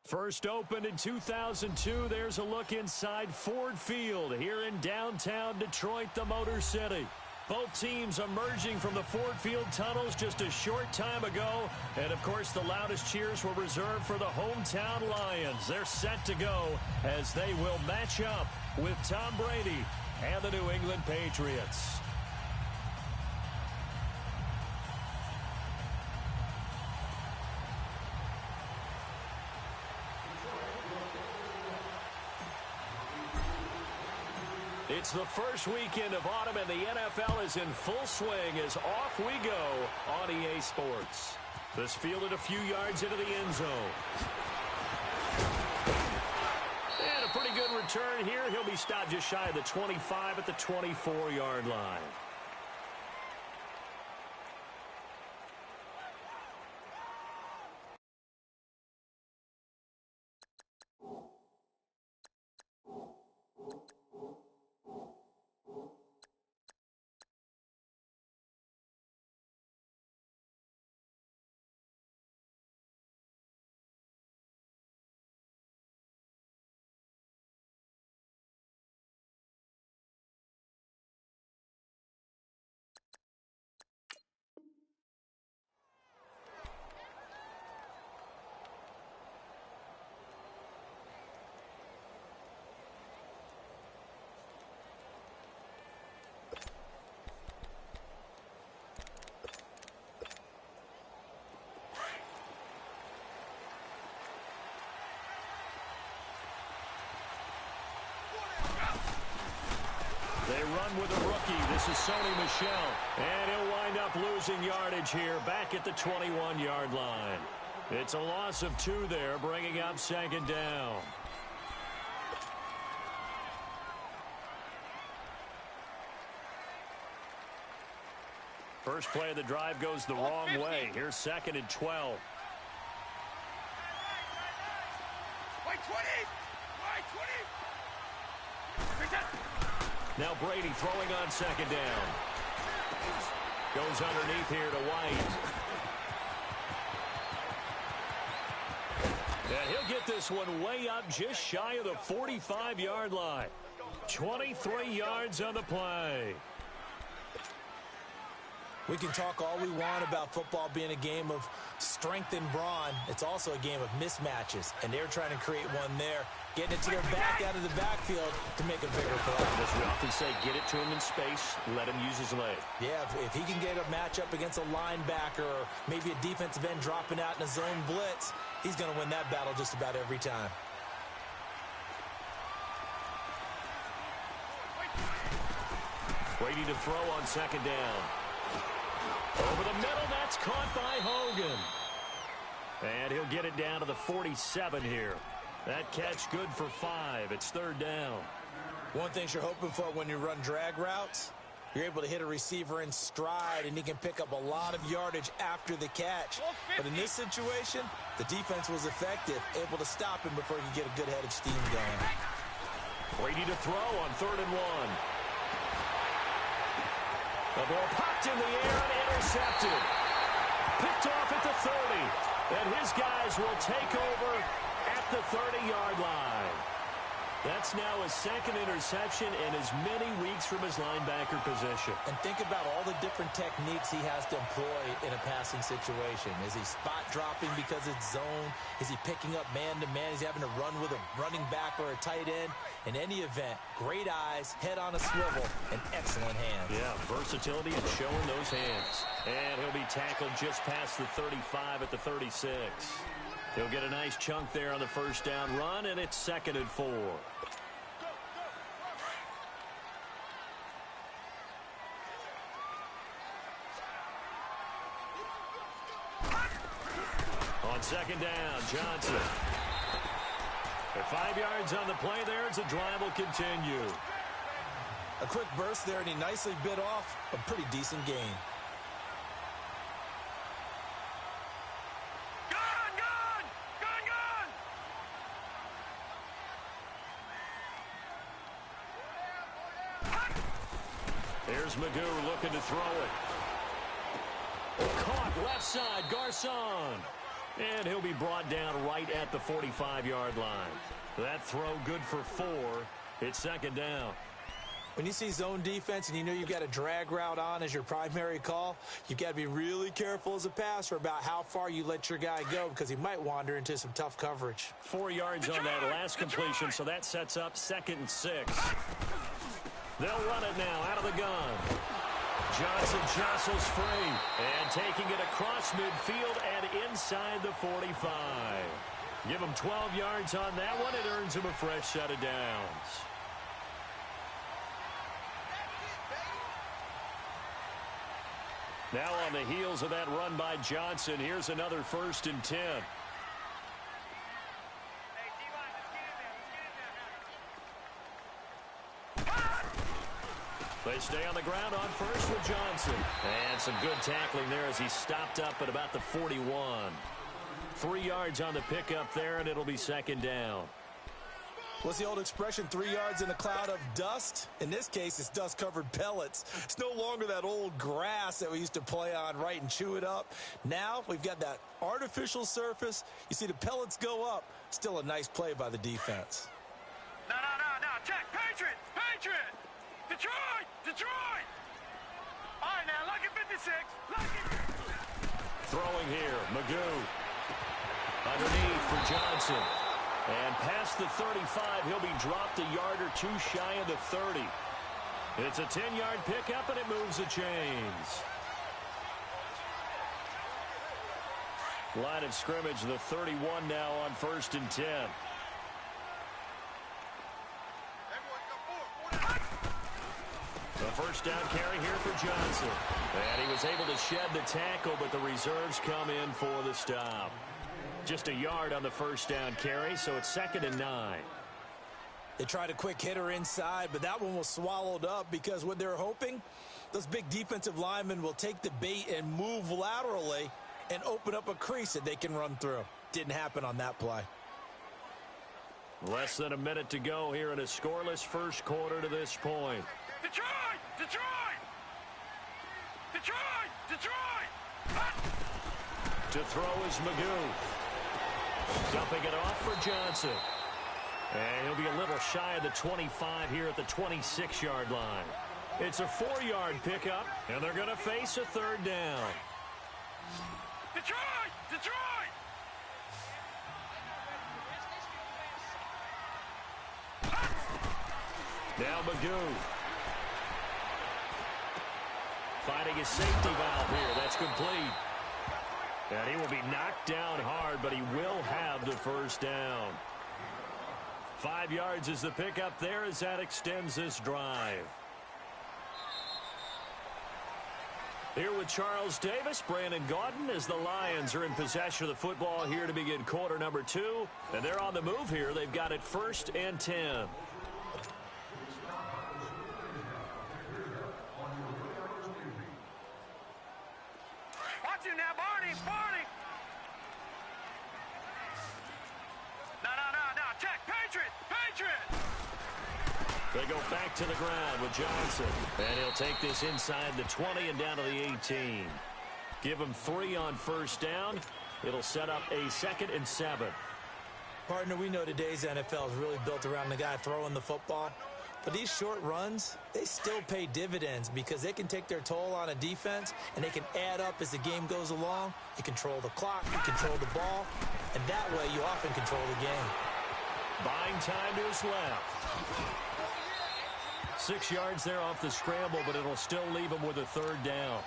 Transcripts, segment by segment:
First opened in 2002, there's a look inside Ford Field here in downtown Detroit, the Motor City. Both teams emerging from the Ford Field tunnels just a short time ago. And, of course, the loudest cheers were reserved for the hometown Lions. They're set to go as they will match up with Tom Brady and the New England Patriots. It's the first weekend of autumn, and the NFL is in full swing as off we go on EA Sports. This fielded a few yards into the end zone. And a pretty good return here. He'll be stopped just shy of the 25 at the 24-yard line. They run with a rookie. This is Sony Michel. And he'll wind up losing yardage here back at the 21-yard line. It's a loss of 2 there, bringing up second down. First play of the drive goes the wrong way. Here's second and 12. Wait, 20! Wait, 20! Now Brady throwing on second down. Goes underneath here to White. And he'll get this one way up just shy of the 45-yard line. 23 yards on the play. We can talk all we want about football being a game of strength and brawn. It's also a game of mismatches, and they're trying to create one there, getting it to their back out of the backfield to make a bigger play. As we often say, get it to him in space, let him use his leg. Yeah, if he can get a matchup against a linebacker or maybe a defensive end dropping out in a zone blitz, he's going to win that battle just about every time. Brady to throw on second down. Over the middle, that's caught by Hogan. And he'll get it down to the 47 here. That catch good for 5. It's third down. One thing you're hoping for when you run drag routes, you're able to hit a receiver in stride, and he can pick up a lot of yardage after the catch. But in this situation, the defense was effective, able to stop him before he could get a good head of steam going. Brady to throw on 3rd and 1. The ball popped in the air and intercepted. Picked off at the 30. And his guys will take over at the 30-yard line. That's now his second interception in as many weeks from his linebacker position. And think about all the different techniques he has to employ in a passing situation. Is he spot dropping because it's zone? Is he picking up man-to-man? Is he having to run with a running back or a tight end? In any event, great eyes, head on a swivel, and excellent hands. Yeah, versatility and showing those hands. And he'll be tackled just past the 35 at the 36. He'll get a nice chunk there on the first down run, and it's 2nd and 4. On second down, Johnson. At 5 yards on the play there as the drive will continue. A quick burst there, and he nicely bit off a pretty decent gain. Here's Magoo looking to throw it. Caught left side, Garcon. And he'll be brought down right at the 45-yard line. That throw good for 4. It's second down. When you see zone defense and you know you've got a drag route on as your primary call, you've got to be really careful as a passer about how far you let your guy go because he might wander into some tough coverage. 4 yards on that last completion, so that sets up 2nd and 6. They'll run it now out of the gun. Johnson jostles free and taking it across midfield and inside the 45. Give him 12 yards on that one. It earns him a fresh set of downs. Now on the heels of that run by Johnson, here's another 1st and 10. They stay on the ground on first with Johnson. And some good tackling there as he stopped up at about the 41. 3 yards on the pickup there, and it'll be second down. What's the old expression, 3 yards in a cloud of dust? In this case, it's dust-covered pellets. It's no longer that old grass that we used to play on, right, and chew it up. Now we've got that artificial surface. You see the pellets go up. Still a nice play by the defense. No. Check. Patriot. Detroit. All right, now, look at 56. Look at... Throwing here, Magoo. Underneath for Johnson. And past the 35, he'll be dropped a yard or two shy of the 30. It's a 10-yard pickup, and it moves the chains. Line of scrimmage, the 31 now on 1st and 10. The first down carry here for Johnson. And he was able to shed the tackle, but the reserves come in for the stop. Just a yard on the first down carry, so it's 2nd and 9. They tried a quick hitter inside, but that one was swallowed up because what they're hoping, those big defensive linemen will take the bait and move laterally and open up a crease that they can run through. Didn't happen on that play. Less than a minute to go here in a scoreless first quarter to this point. Detroit! To throw is Magoo. Dumping it off for Johnson. And he'll be a little shy of the 25 here at the 26-yard line. It's a 4-yard pickup, and they're going to face a 3rd down. Detroit! Now Magoo. Finding his safety valve here. That's complete. And he will be knocked down hard, but he will have the first down. 5 yards is the pickup there as that extends this drive. Here with Charles Davis, Brandon Gaudin, as the Lions are in possession of the football here to begin quarter number 2. And they're on the move here. They've got it 1st and 10. Watch him now, Barney! No, check! Patriot! They go back to the ground with Johnson. And he'll take this inside the 20 and down to the 18. Give him 3 on first down. It'll set up a 2nd and 7. Partner, we know today's NFL is really built around the guy throwing the football. But these short runs, they still pay dividends because they can take their toll on a defense and they can add up as the game goes along. You control the clock, you control the ball, and that way you often control the game. Buying time to his left. 6 yards there off the scramble, but it'll still leave him with a 3rd down.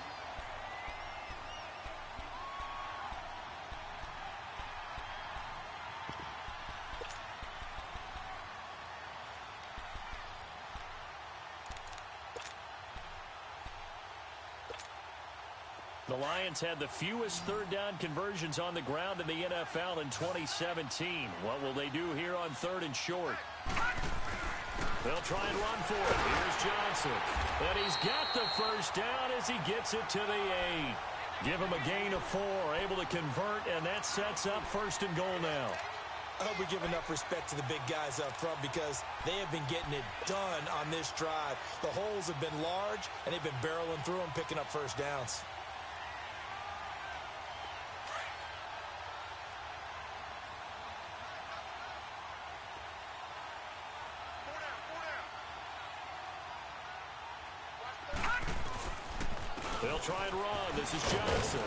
The Lions had the fewest 3rd down conversions on the ground in the NFL in 2017. What will they do here on 3rd and short? They'll try and run for it. Here's Johnson. And he's got the first down as he gets it to the 8. Give him a gain of 4. Able to convert, and that sets up 1st and goal now. I hope we give enough respect to the big guys up front because they have been getting it done on this drive. The holes have been large, and they've been barreling through them, picking up first downs. They'll try and run. This is Johnson.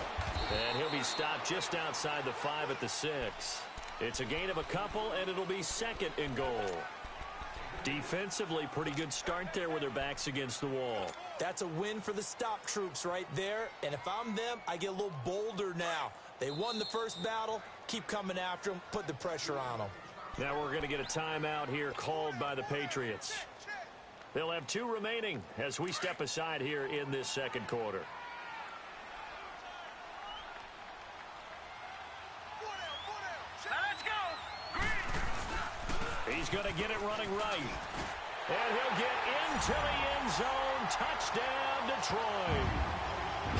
And he'll be stopped just outside the 5 at the 6. It's a gain of a couple, and it'll be second and goal. Defensively, pretty good start there with their backs against the wall. That's a win for the stop troops right there. And if I'm them, I get a little bolder now. They won the first battle. Keep coming after them. Put the pressure on them. Now we're going to get a timeout here called by the Patriots. They'll have 2 remaining as we step aside here in this second quarter. He's going to get it running right. And he'll get into the end zone. Touchdown, Detroit.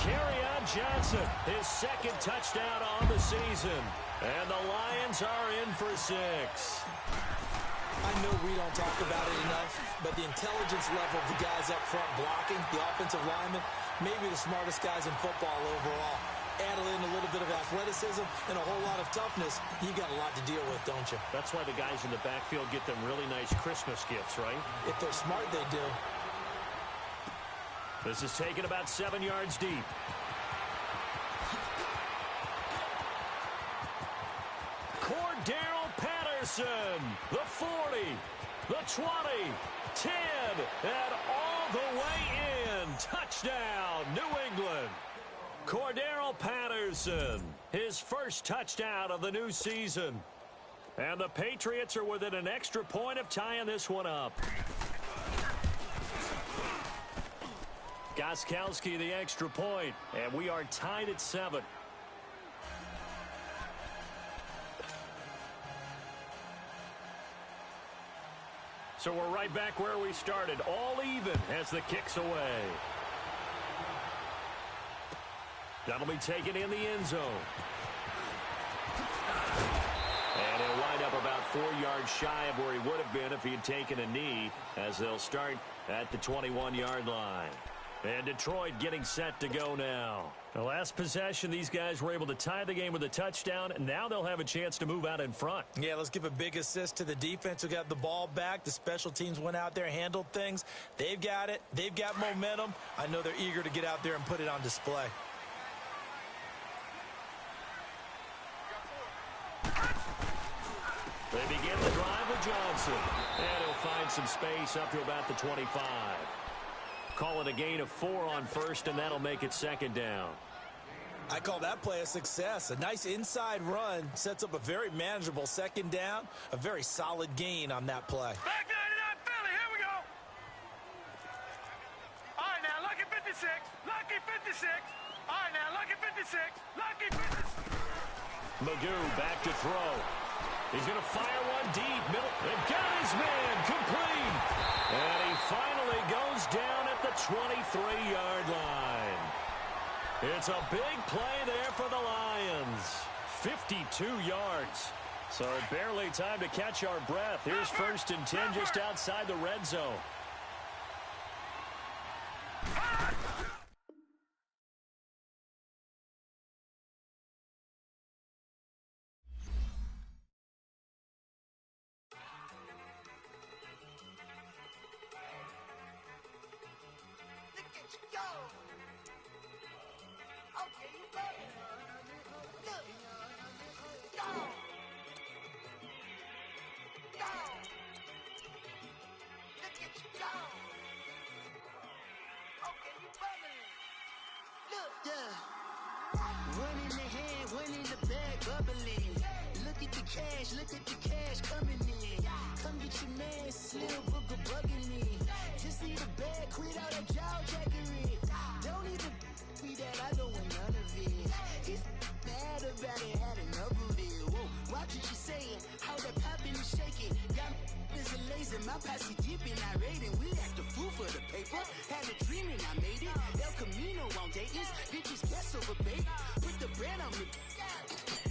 Kerryon Johnson, his second touchdown on the season. And the Lions are in for 6. I know we don't talk about it enough, but the intelligence level of the guys up front blocking, the offensive linemen, maybe the smartest guys in football overall. Add in a little bit of athleticism and a whole lot of toughness, you got a lot to deal with, don't you? That's why the guys in the backfield get them really nice Christmas gifts, right? If they're smart, they do. This is taken about 7 yards deep. Cordero Patterson, the 40, the 20, 10, and all the way in. Touchdown, New England. Cordero Patterson, his first touchdown of the new season. And the Patriots are within an extra point of tying this one up. Gostkowski the extra point, and we are tied at 7. So we're right back where we started, all even as the kick's away. That'll be taken in the end zone. And he'll wind up about 4 yards shy of where he would have been if he had taken a knee, as they'll start at the 21-yard line. And Detroit getting set to go now. The last possession, these guys were able to tie the game with a touchdown, and now they'll have a chance to move out in front. Yeah, let's give a big assist to the defense who got the ball back. The special teams went out there, handled things. They've got it. They've got momentum. I know they're eager to get out there and put it on display. They begin the drive with Johnson. And he'll find some space up to about the 25. Call it a gain of 4 on first, and that'll make it second down. I call that play a success. A nice inside run sets up a very manageable second down. A very solid gain on that play. Back 99 Philly, here we go. All right, now, lucky 56. Lucky 56. All right, now, lucky 56. Lucky 56. Magoo back to throw. He's going to fire one deep. Middle. They've got his man complete. And he finally goes down at the 23-yard line. It's a big play there for the Lions. 52 yards. So barely time to catch our breath. Here's 1st and 10 just outside the red zone. Look at the cash coming in. Come get your man, Slim Booker bugging me. Just need a bag, quit all that jaw jackery. Don't even be that, I don't want none of it. He's mad about it, had enough of it. Whoa, watch what you saying, how that poppin' and shaking. Got is a lazy, my posse deep and I raiding. We act a fool for the paper. Had a dream and I made it. El Camino on Dayton's, bitches guess over bait. Put the bread on me.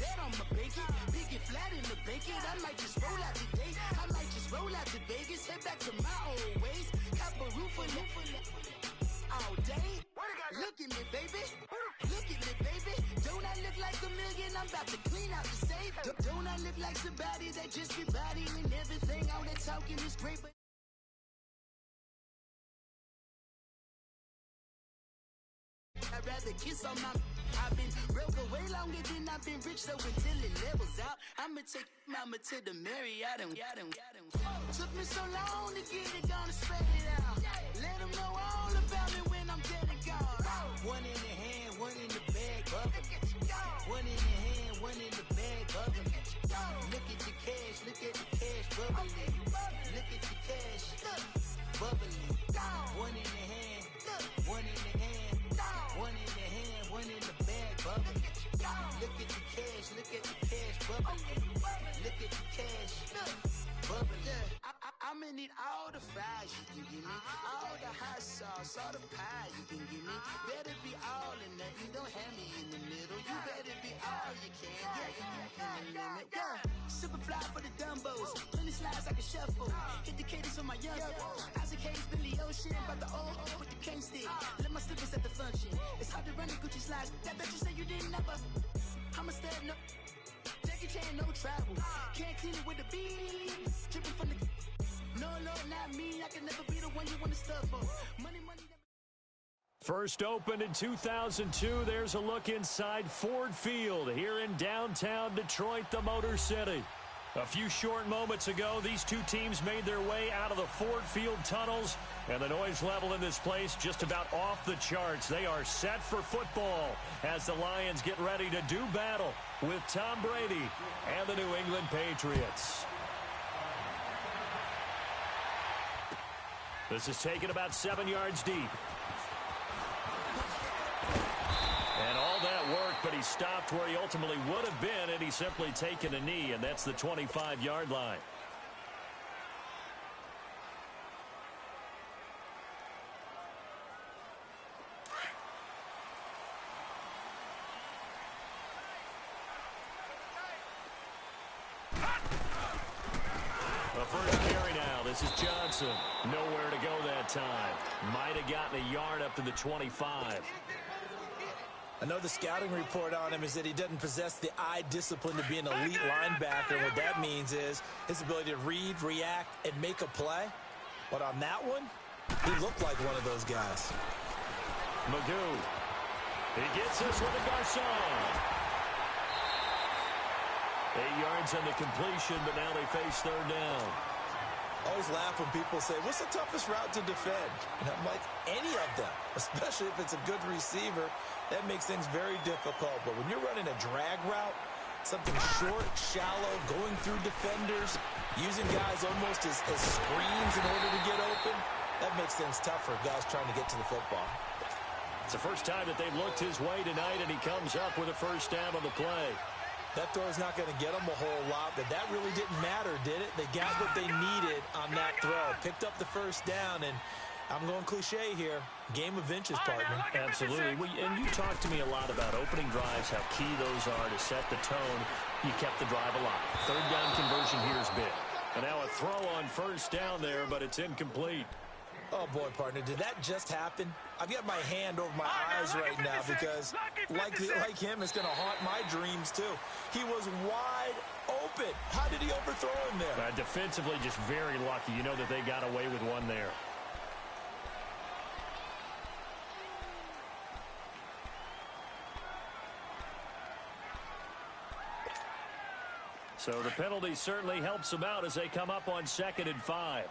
Bet on my bacon, big and flat in the bacon. I might just roll out today. I might just roll out to Vegas, head back to my old ways. Cap a roof for all day. Look at me, baby. Look at me, baby. Don't I look like a million? I'm about to clean out the safe. Don't I look like somebody that just be bodying everything? All that talking is great, but I'd rather kiss on my. I've been broke way longer than I've been rich, so until it levels out, I'ma take mama to the Marriott and got him. Took me so long to get it, gonna spread it out. Let them know all about me when I'm dead and gone. One in the hand, one in the bag, bubble. One in the hand, one in the bag, bubble. Look at the cash, bubbling. Look at the cash, bubbling. One in the hand, one in the hand, one in the hand, one in the bag, bubbling. Look at the cash, bubbling. Look at the cash, bubbling. I'ma need all the fries you can give me, all the hot sauce, all the pie you can give me. Better be all or nothing, don't have me in the middle. You better be all you can, yeah. Super fly for the Dumbos, 20 slides like a shuffle. Hit the cadence on my young Isaac Hayes, Billy Ocean, about the old with the cane stick. Let my slippers at the function. It's hard to run the Gucci slides. That bet you say you didn't never. I'ma stand up. Jackie Chan, no travel. Can't clean it with the beat. Dripping from the. No, Lord, not me. I can never be the one you want to stuff for. Money. First opened in 2002, there's a look inside Ford Field here in downtown Detroit, the Motor City. A few short moments ago, these two teams made their way out of the Ford Field tunnels, and the noise level in this place just about off the charts. They are set for football as the Lions get ready to do battle with Tom Brady and the New England Patriots. This is taken about 7 yards deep. And all that work, but he stopped where he ultimately would have been had he simply taken a knee, and that's the 25-yard line. The first carry now. This is Johnson. Nowhere to go that time. Might have gotten a yard up to the 25. I know the scouting report on him is that he doesn't possess the eye discipline to be an elite linebacker. And what that means is his ability to read, react, and make a play. But on that one, he looked like one of those guys. Magoo. He gets this with a Garcon. 8 yards on the completion, but now they face third down. I always laugh when people say, what's the toughest route to defend? And I'm like, any of them, especially if it's a good receiver. That makes things very difficult. But when you're running a drag route, something short, shallow, going through defenders, using guys almost as screens in order to get open, that makes things tough for guys trying to get to the football. It's the first time that they've looked his way tonight, and he comes up with a first down on the play. That throw is not going to get them a whole lot, but that really didn't matter, did it? They got what they needed on that throw. Picked up the first down, and I'm going cliche here. Game of inches, partner. Absolutely. And you talk to me a lot about opening drives, how key those are to set the tone. You kept the drive alive. Third down conversion here is big. And now a throw on first down there, but it's incomplete. Oh, boy, partner, did that just happen? I've got my hand over my eyes right now because, like him, it's going to haunt my dreams, too. He was wide open. How did he overthrow him there? Defensively, just very lucky. You know that they got away with one there. So the penalty certainly helps them out as they come up on 2nd and 5.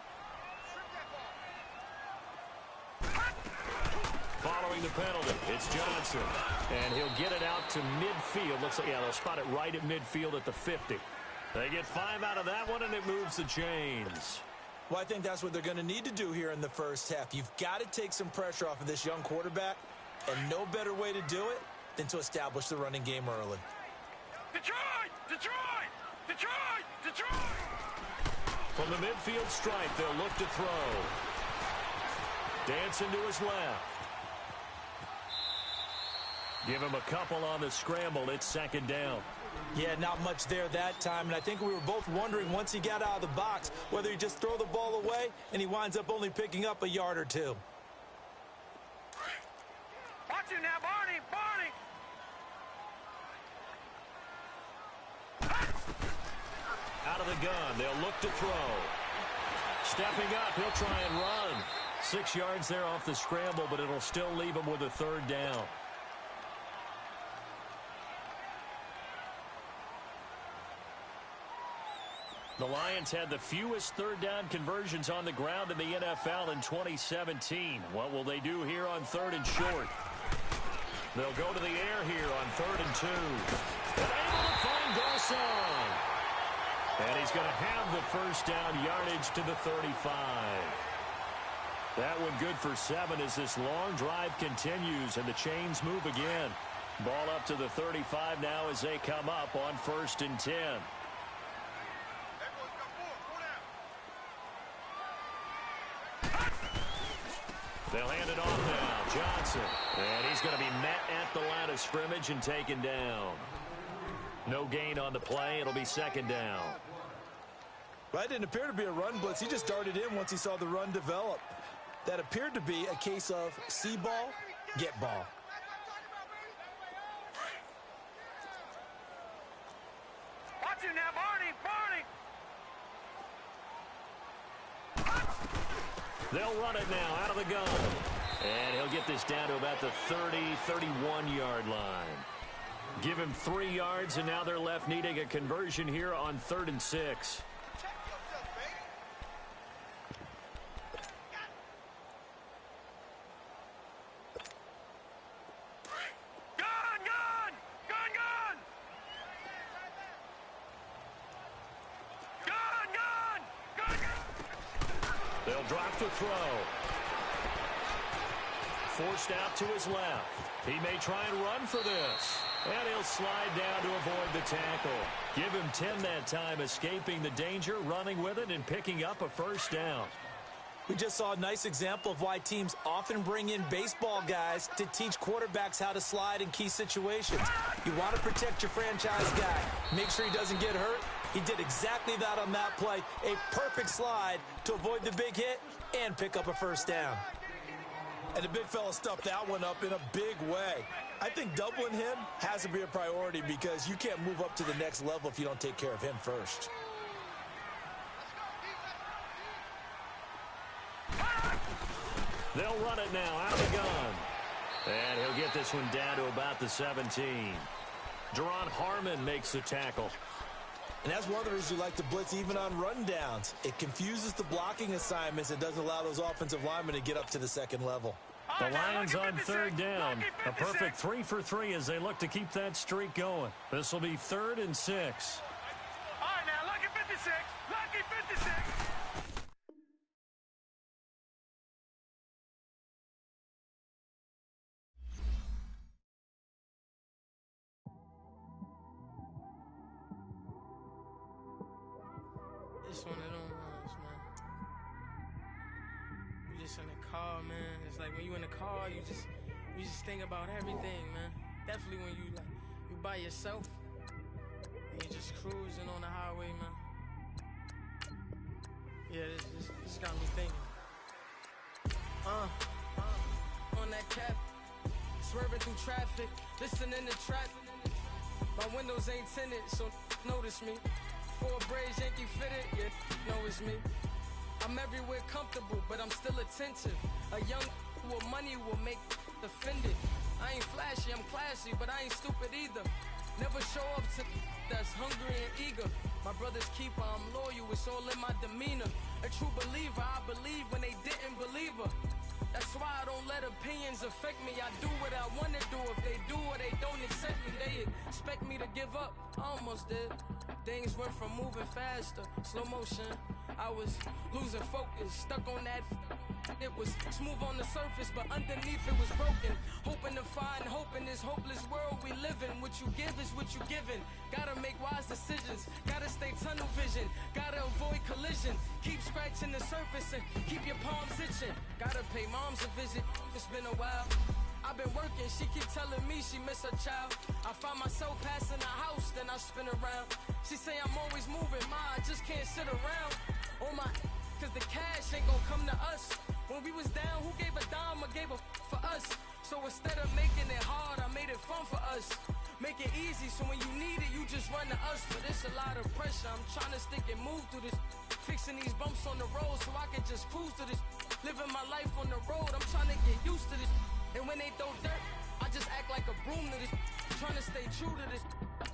Following the penalty, it's Johnson. And he'll get it out to midfield. Looks like, yeah, they'll spot it right at midfield at the 50. They get 5 out of that one, and it moves the chains. Well, I think that's what they're going to need to do here in the first half. You've got to take some pressure off of this young quarterback, and no better way to do it than to establish the running game early. Detroit! Detroit! Detroit! Detroit! From the midfield stripe, they'll look to throw. Dancing to his left. Give him a couple on the scramble. It's 2nd down. Yeah, not much there that time. And I think we were both wondering once he got out of the box whether he just throw the ball away and he winds up only picking up a yard or two. Watch him now, Barney! Barney! Out of the gun. They'll look to throw. Stepping up. He'll try and run. 6 yards there off the scramble, but it'll still leave him with a 3rd down. The Lions had the fewest third down conversions on the ground in the NFL in 2017. What will they do here on 3rd and short? They'll go to the air here on 3rd and 2. And able to find Garcon. And he's going to have the first down, yardage to the 35. That one good for 7 as this long drive continues and the chains move again. Ball up to the 35 now as they come up on 1st and 10. They'll hand it off now. Johnson. And he's going to be met at the line of scrimmage and taken down. No gain on the play. It'll be 2nd down. Right, didn't appear to be a run blitz. He just darted in once he saw the run develop. That appeared to be a case of see ball, get ball. Watch him now, Barney! They'll run it now out of the gun. And he'll get this down to about the 30, 31-yard line. Give him 3 yards, and now they're left needing a conversion here on 3rd and 6. They'll drop the throw. Forced out to his left. He may try and run for this. And he'll slide down to avoid the tackle. Give him 10 that time, escaping the danger, running with it, and picking up a first down. We just saw a nice example of why teams often bring in baseball guys to teach quarterbacks how to slide in key situations. You want to protect your franchise guy. Make sure he doesn't get hurt. He did exactly that on that play. A perfect slide to avoid the big hit and pick up a first down. And the big fella stuffed that one up in a big way. I think doubling him has to be a priority because you can't move up to the next level if you don't take care of him first. They'll run it now out of the gun. And he'll get this one down to about the 17. Deron Harmon makes the tackle. And that's one of the reasons we like to blitz even on rundowns. It confuses the blocking assignments and doesn't allow those offensive linemen to get up to the second level. The Lions on 3rd down. A perfect 3 for 3 as they look to keep that streak going. This will be 3rd and 6. All right, now, lucky 56. Lucky 56. It's one of them ones, man. You just in the car, man. It's like when you in the car, you just think about everything, man. Definitely when you by yourself and you just cruising on the highway, man. Yeah, this got me thinking. On that cap, swerving through traffic, listening to trap. My windows ain't tinted, so notice me. 4 braids, Yankee fitted, yeah, know it's me. I'm everywhere comfortable, but I'm still attentive. A young with money will make offended. I ain't flashy, I'm classy, but I ain't stupid either. Never show up to that's hungry and eager. My brother's keeper, I'm loyal, it's all in my demeanor. A true believer, I believe when they didn't believe her. That's why I don't let opinions affect me. I do what I want to do. If they do or they don't accept me, they expect me to give up. I almost did. Things went from moving faster, slow motion. I was losing focus, stuck on that. It was smooth on the surface, but underneath it was broken. Hoping to find hope in this hopeless world we live in. What you give is what you given. Gotta make wise decisions. Gotta stay tunnel vision. Gotta avoid collision. Keep scratching the surface and keep your palms itching. Gotta pay moms a visit. It's been a while. I've been working, she keep telling me she miss her child. I find myself passing the house, then I spin around. She say I'm always moving, I just can't sit around. Oh my, cause the cash ain't gon' come to us. When we was down, who gave a dime or gave a for us? So instead of making it hard, I made it fun for us. Make it easy, so when you need it, you just run to us. But it's a lot of pressure, I'm trying to stick and move through this. Fixing these bumps on the road so I can just cruise to this. Living my life on the road, I'm trying to get used to this. And when they throw dirt, I just act like a broom to this. Trying to stay true to this.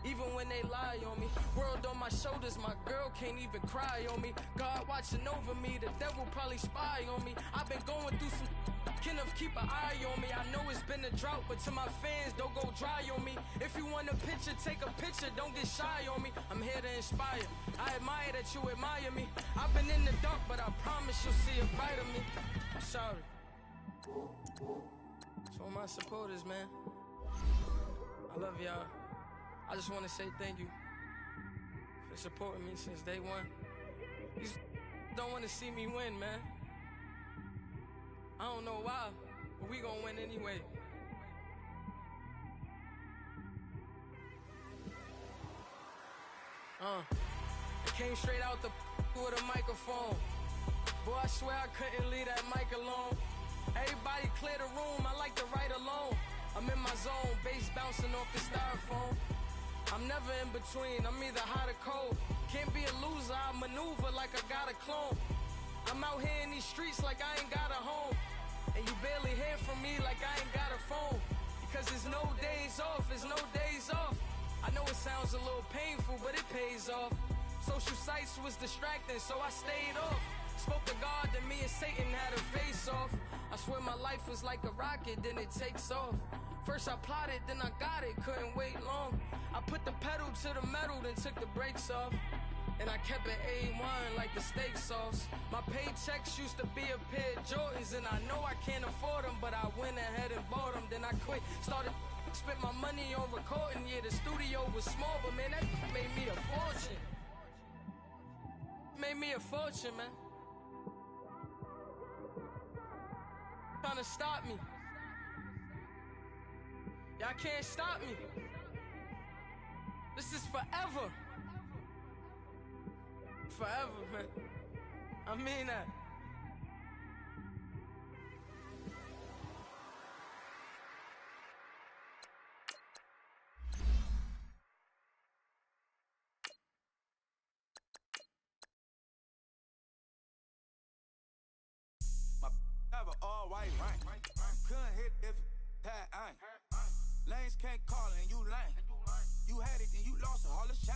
even when they lie on me. World on my shoulders, my girl can't even cry on me. God watching over me, the devil probably spy on me. I've been going through some Kenneth, keep an eye on me. I know it's been a drought, but to my fans, don't go dry on me. If you want a picture, take a picture, don't get shy on me. I'm here to inspire. I admire that you admire me. I've been in the dark, but I promise you'll see a brighter me. I'm sorry. To all my supporters, man. I love y'all. I just want to say thank you for supporting me since day one. You don't want to see me win, man. I don't know why, but we gonna win anyway. It came straight out the with a microphone. Boy, I swear I couldn't leave that mic alone. Everybody clear the room, I like to write alone. I'm in my zone, bass bouncing off the styrofoam. I'm never in between, I'm either hot or cold. Can't be a loser, I maneuver like I got a clone. I'm out here in these streets like I ain't got a home. And you barely hear from me like I ain't got a phone. Because there's no days off, there's no days off. I know it sounds a little painful, but it pays off. Social sites was distracting, so I stayed off. Spoke to God, then me and Satan had a face off. I swear my life was like a rocket, then it takes off. First I plotted, then I got it, couldn't wait long. I put the pedal to the metal, then took the brakes off. And I kept it A1 like the steak sauce. My paychecks used to be a pair of Jordans, and I know I can't afford them, but I went ahead and bought them. Then I quit, started spent my money on recording. Yeah, the studio was small, but man, that made me a fortune. Made me a fortune, man. Trying to stop me. Y'all can't stop me. This is forever. Forever, man. I mean that. My have an all-white ring. Couldn't hit if it had ain't. Lanes can't call and you lame. You had it and you lost it, all the shame.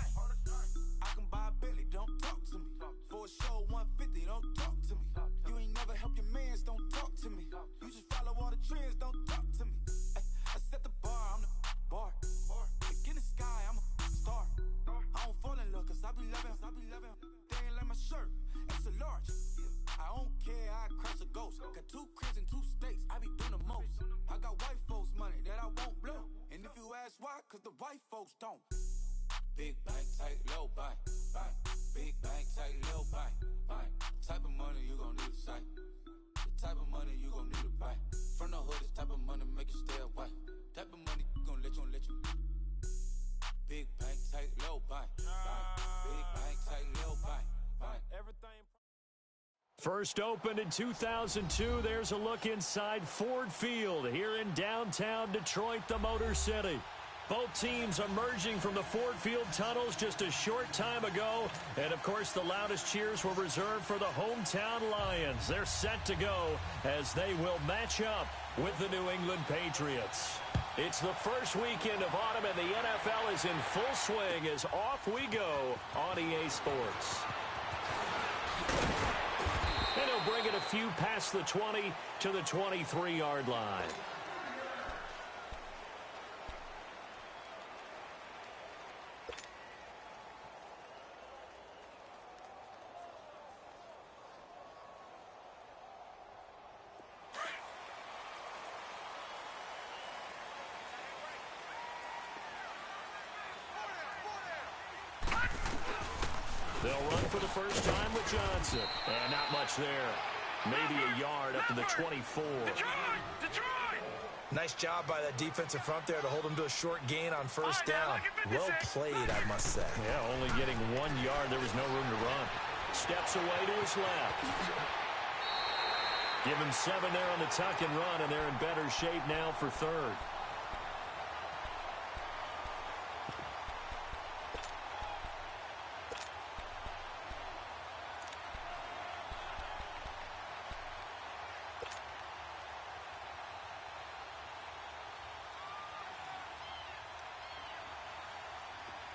I can buy a Billy, don't talk to me. For a show 150, don't talk to me. You ain't never helped your mans, don't talk to me. You just follow all the trends, don't talk to me. I set the bar, I'm the bar. Look in the sky, I'm a star. I don't fall in love, cause I be loving. They ain't like my shirt, extra large. I don't care, I crash a ghost. Got 2 cribs in 2 states, I be doing the most. I got white folks money that I won't blow. And if you ask why, cause the white folks don't. Big bank, tight, low bank, bank. Big bank, tight, low bank, bank. Type of money you gon' need a sight. The type of money you gon' need a buy. From the hood, this type of money make you stay away. Type of money gon' let you. Big bank, tight, low bank, bank. Big bank, tight, low bank, bank. Everything. First opened in 2002, there's a look inside Ford Field here in downtown Detroit, the Motor City. Both teams emerging from the Ford Field tunnels just a short time ago. And, of course, the loudest cheers were reserved for the hometown Lions. They're set to go as they will match up with the New England Patriots. It's the first weekend of autumn, and the NFL is in full swing as off we go on EA Sports. And he'll bring it a few past the 20 to the 23-yard line. They'll run for the first time with Johnson. And not much there. Maybe a yard up to the 24. Detroit! Nice job by that defensive front there to hold him to a short gain on first down. Well played, I must say. Yeah, only getting 1 yard. There was no room to run. Steps away to his left. Give him 7 there on the tuck and run, and they're in better shape now for third.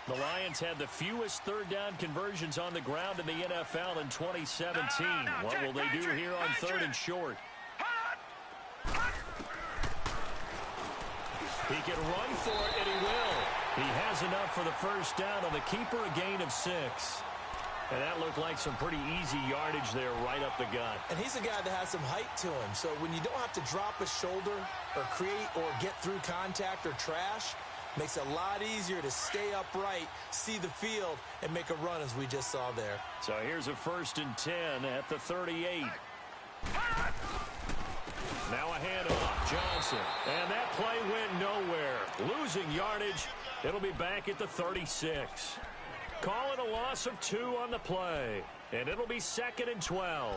The Lions had the fewest third down conversions on the ground in the NFL in 2017. What will they do here on third and short? He can run for it, and he will. He has enough for the first down on the keeper, a gain of 6. And that looked like some pretty easy yardage there right up the gut. And he's a guy that has some height to him. So when you don't have to drop a shoulder or create or get through contact or trash, makes it a lot easier to stay upright, see the field, and make a run as we just saw there. So here's a 1st and 10 at the 38. Now a handoff, Johnson. And that play went nowhere. Losing yardage. It'll be back at the 36. Call it a loss of 2 on the play. And it'll be 2nd and 12.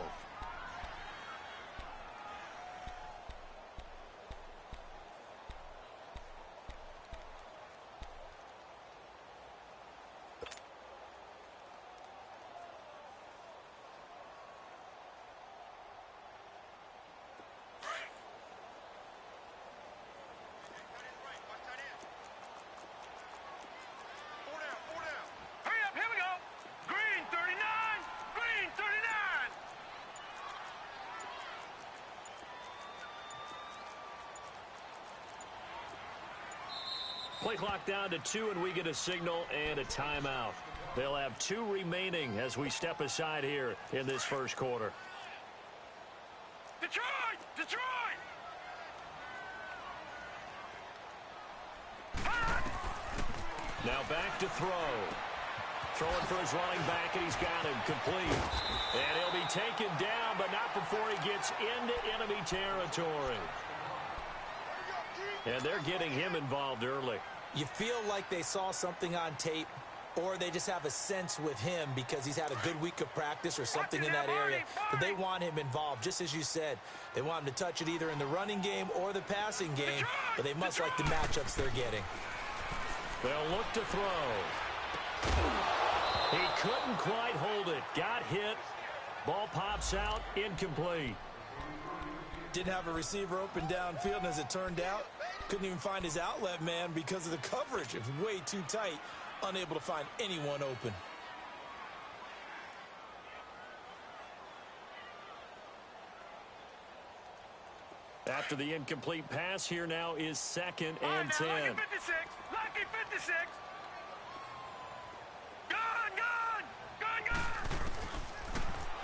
Play clock down to 2, and we get a signal and a timeout. They'll have 2 remaining as we step aside here in this first quarter. Detroit! Detroit! Now back to throw. Throwing for his running back, and he's got him complete. And he'll be taken down, but not before he gets into enemy territory. And they're getting him involved early. You feel like they saw something on tape, or they just have a sense with him because he's had a good week of practice or something in that area that they want him involved. Just as you said, they want him to touch it either in the running game or the passing game, but they must like the matchups they're getting. They'll look to throw. He couldn't quite hold it. Got hit. Ball pops out. Incomplete. Didn't have a receiver open downfield, and as it turned out, couldn't even find his outlet man because of the coverage. It was way too tight, unable to find anyone open. After the incomplete pass, here now is 2nd and 10. Lucky 56! Lucky 56! Gun!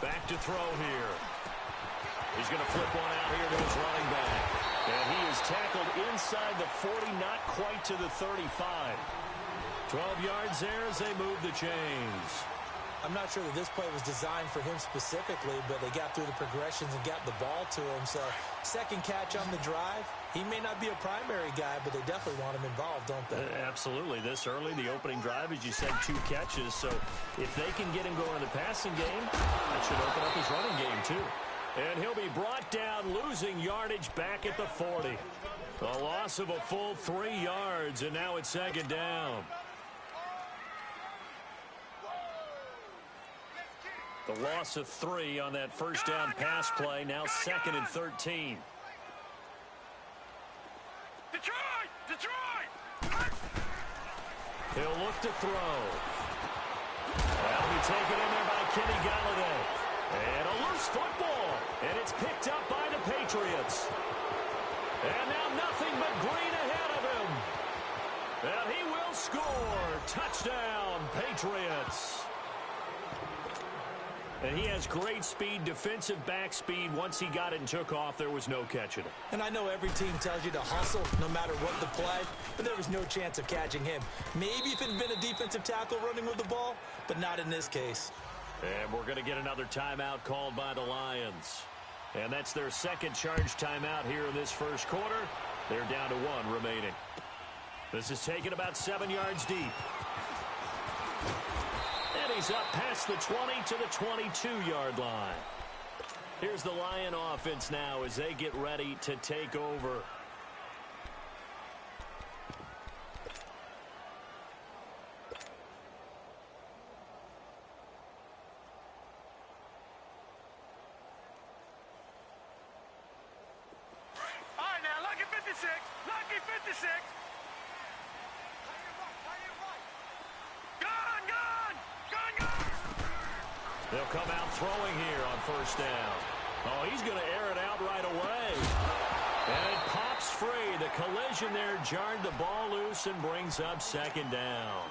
Back to throw here. He's going to flip one out here to his running back. And he is tackled inside the 40, not quite to the 35. 12 yards there as they move the chains. I'm not sure that this play was designed for him specifically, but they got through the progressions and got the ball to him. So, second catch on the drive. He may not be a primary guy, but they definitely want him involved, don't they? Absolutely. This early, the opening drive, as you said, 2 catches. So, if they can get him going in the passing game, that should open up his running game, too. And he'll be brought down, losing yardage back at the 40. A loss of a full 3 yards, and now it's 2nd down. The loss of 3 on that first down pass play, now 2nd and 13. Detroit! He'll look to throw. That'll be taken in there by Kenny Golladay. And a loose football. And it's picked up by the Patriots. And now nothing but green ahead of him. And he will score. Touchdown, Patriots. And he has great speed, defensive back speed. Once he got it and took off, there was no catching it. And I know every team tells you to hustle no matter what the play, but there was no chance of catching him. Maybe if it had been a defensive tackle running with the ball, but not in this case. And we're going to get another timeout called by the Lions. And that's their second charge timeout here in this first quarter. They're down to 1 remaining. This is taken about 7 yards deep. And he's up past the 20 to the 22-yard line. Here's the Lion offense now as they get ready to take over. All right, now, lucky 56! Lucky 56! They'll come out throwing here on first down. Oh, he's going to air it out right away. And it pops free. The collision there jarred the ball loose and brings up second down.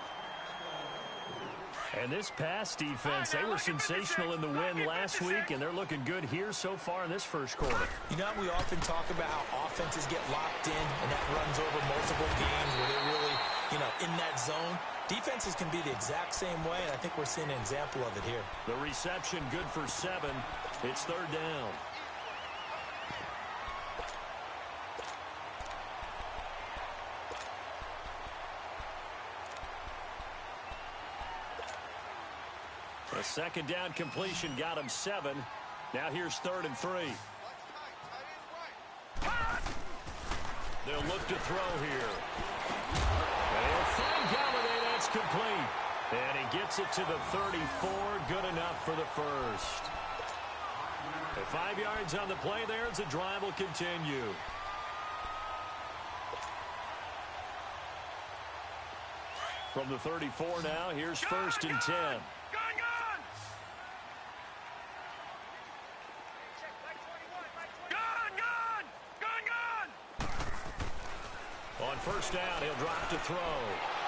And this pass defense, they were sensational in the win last week, and they're looking good here so far in this first quarter. You know, we often talk about how offenses get locked in, and that runs over multiple games where they're really, in that zone. Defenses can be the exact same way, and I think we're seeing an example of it here. The reception good for 7. It's third down. A second down completion got him 7. Now here's 3rd and 3. They'll look to throw here. And he'll find Galladay. That's complete. And he gets it to the 34. Good enough for the first. 5 yards on the play there as the drive will continue. From the 34 now, here's 1st and 10. On first down, he'll drop to throw.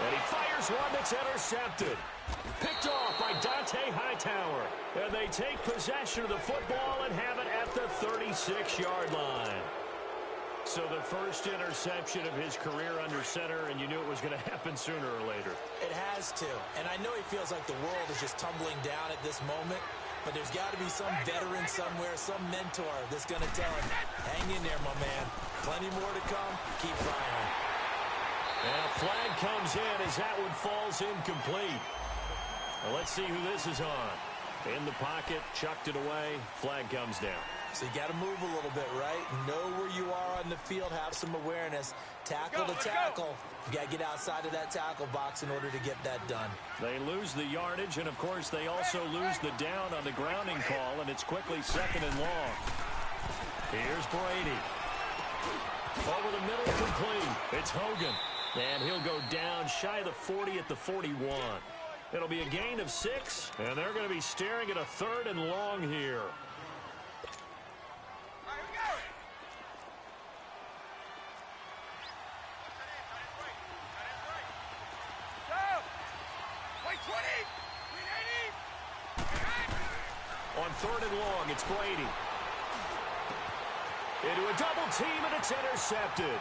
And he fires one that's intercepted. Picked off by Dante Hightower. And they take possession of the football and have it at the 36-yard line. So the first interception of his career under center, and you knew it was going to happen sooner or later. It has to. And I know he feels like the world is just tumbling down at this moment. But there's got to be some veteran somewhere, some mentor that's going to tell him, hang in there, my man. Plenty more to come. Keep flying. And a flag comes in as that one falls incomplete. Well, let's see who this is on. In the pocket, chucked it away, flag comes down. So you got to move a little bit, right? Know where you are on the field, have some awareness. Tackle to tackle. You got to get outside of that tackle box in order to get that done. They lose the yardage, and of course they also lose the down on the grounding call, and it's quickly 2nd and long. Here's Brady. Over the middle, complete. It's Hogan. And he'll go down shy of the 40 at the 41. It'll be a gain of 6, and they're going to be staring at a 3rd and long here. On 3rd and long, it's Brady. Into a double team, and it's intercepted.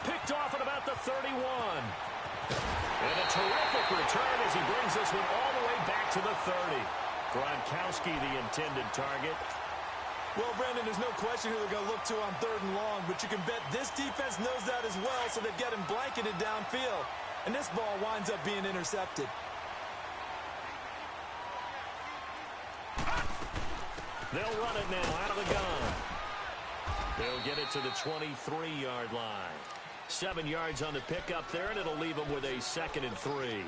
Picked off at about the 31. And a terrific return as he brings this one all the way back to the 30. Gronkowski, the intended target. Well, Brandon, there's no question who they're going to look to on 3rd and long, but you can bet this defense knows that as well, so they've got him blanketed downfield. And this ball winds up being intercepted. They'll run it now out of the gun. They'll get it to the 23-yard line. 7 yards on the pickup there, and it'll leave them with a 2nd and 3.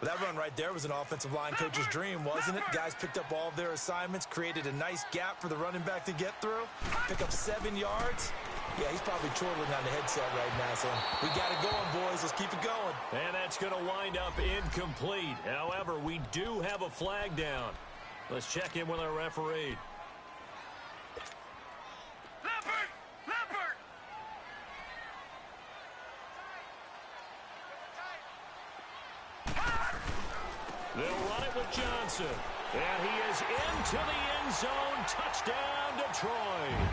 Well, that run right there was an offensive line coach's dream, wasn't it? Guys picked up all of their assignments, created a nice gap for the running back to get through, pick up 7 yards. Yeah, he's probably chortling on the headset right now, saying, we got it going, boys. Let's keep it going. And that's going to wind up incomplete. However, we do have a flag down. Let's check in with our referee. Leopard! They'll run it with Johnson. And he is into the end zone. Touchdown, Detroit.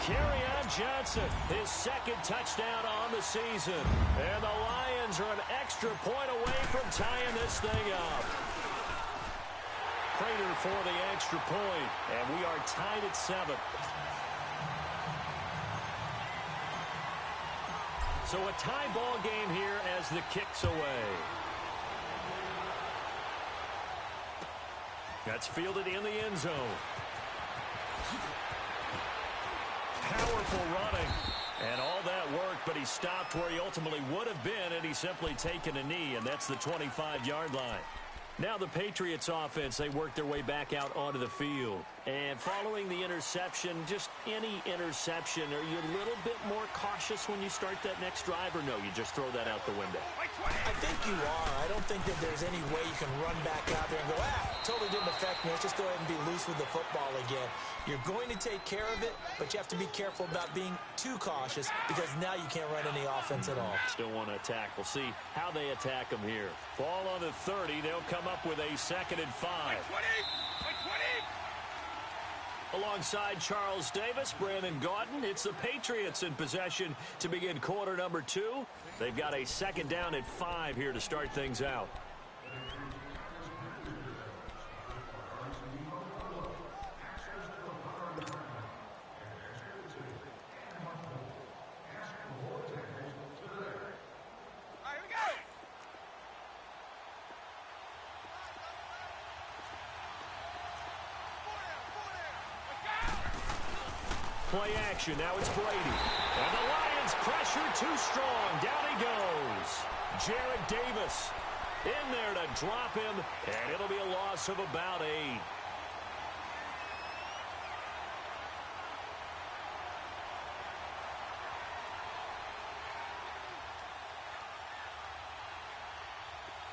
Kerryon Johnson, his 2nd touchdown on the season. And the Lions are an extra point away from tying this thing up. Prater for the extra point, and we are tied at 7. So a tie ball game here as the kick's away. That's fielded in the end zone. Powerful running. And all that worked, but he stopped where he ultimately would have been, and he's simply taken a knee, and that's the 25-yard line. Now the Patriots offense, they work their way back out onto the field. And following the interception, just any interception, are you a little bit more cautious when you start that next drive, or no, you just throw that out the window? I think you are. I don't think that there's any way you can run back out there and go, totally didn't affect me. Let's just go ahead and be loose with the football again. You're going to take care of it, but you have to be careful about being too cautious because now you can't run any offense at all. Still want to attack. We'll see how they attack them here. Ball on the 30. They'll come up with a 2nd and 5. Alongside Charles Davis, Brandon Gaudin, it's the Patriots in possession to begin quarter number 2. They've got a 2nd down and 5 here to start things out. Play action. Now it's Brady. And the Lions pressure too strong. Down he goes. Jarrett Davis in there to drop him. And it'll be a loss of about 8.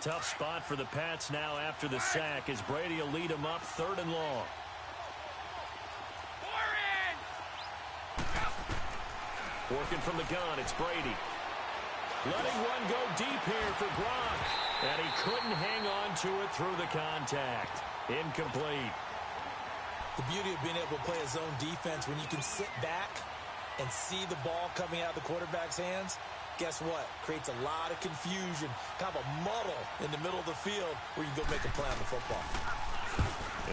Tough spot for the Pats now after the sack as Brady will lead them up 3rd and long. Working from the gun, it's Brady. Letting one go deep here for Gronk. And he couldn't hang on to it through the contact. Incomplete. The beauty of being able to play a zone defense when you can sit back and see the ball coming out of the quarterback's hands, guess what? Creates a lot of confusion, kind of a muddle in the middle of the field where you go make a play on the football.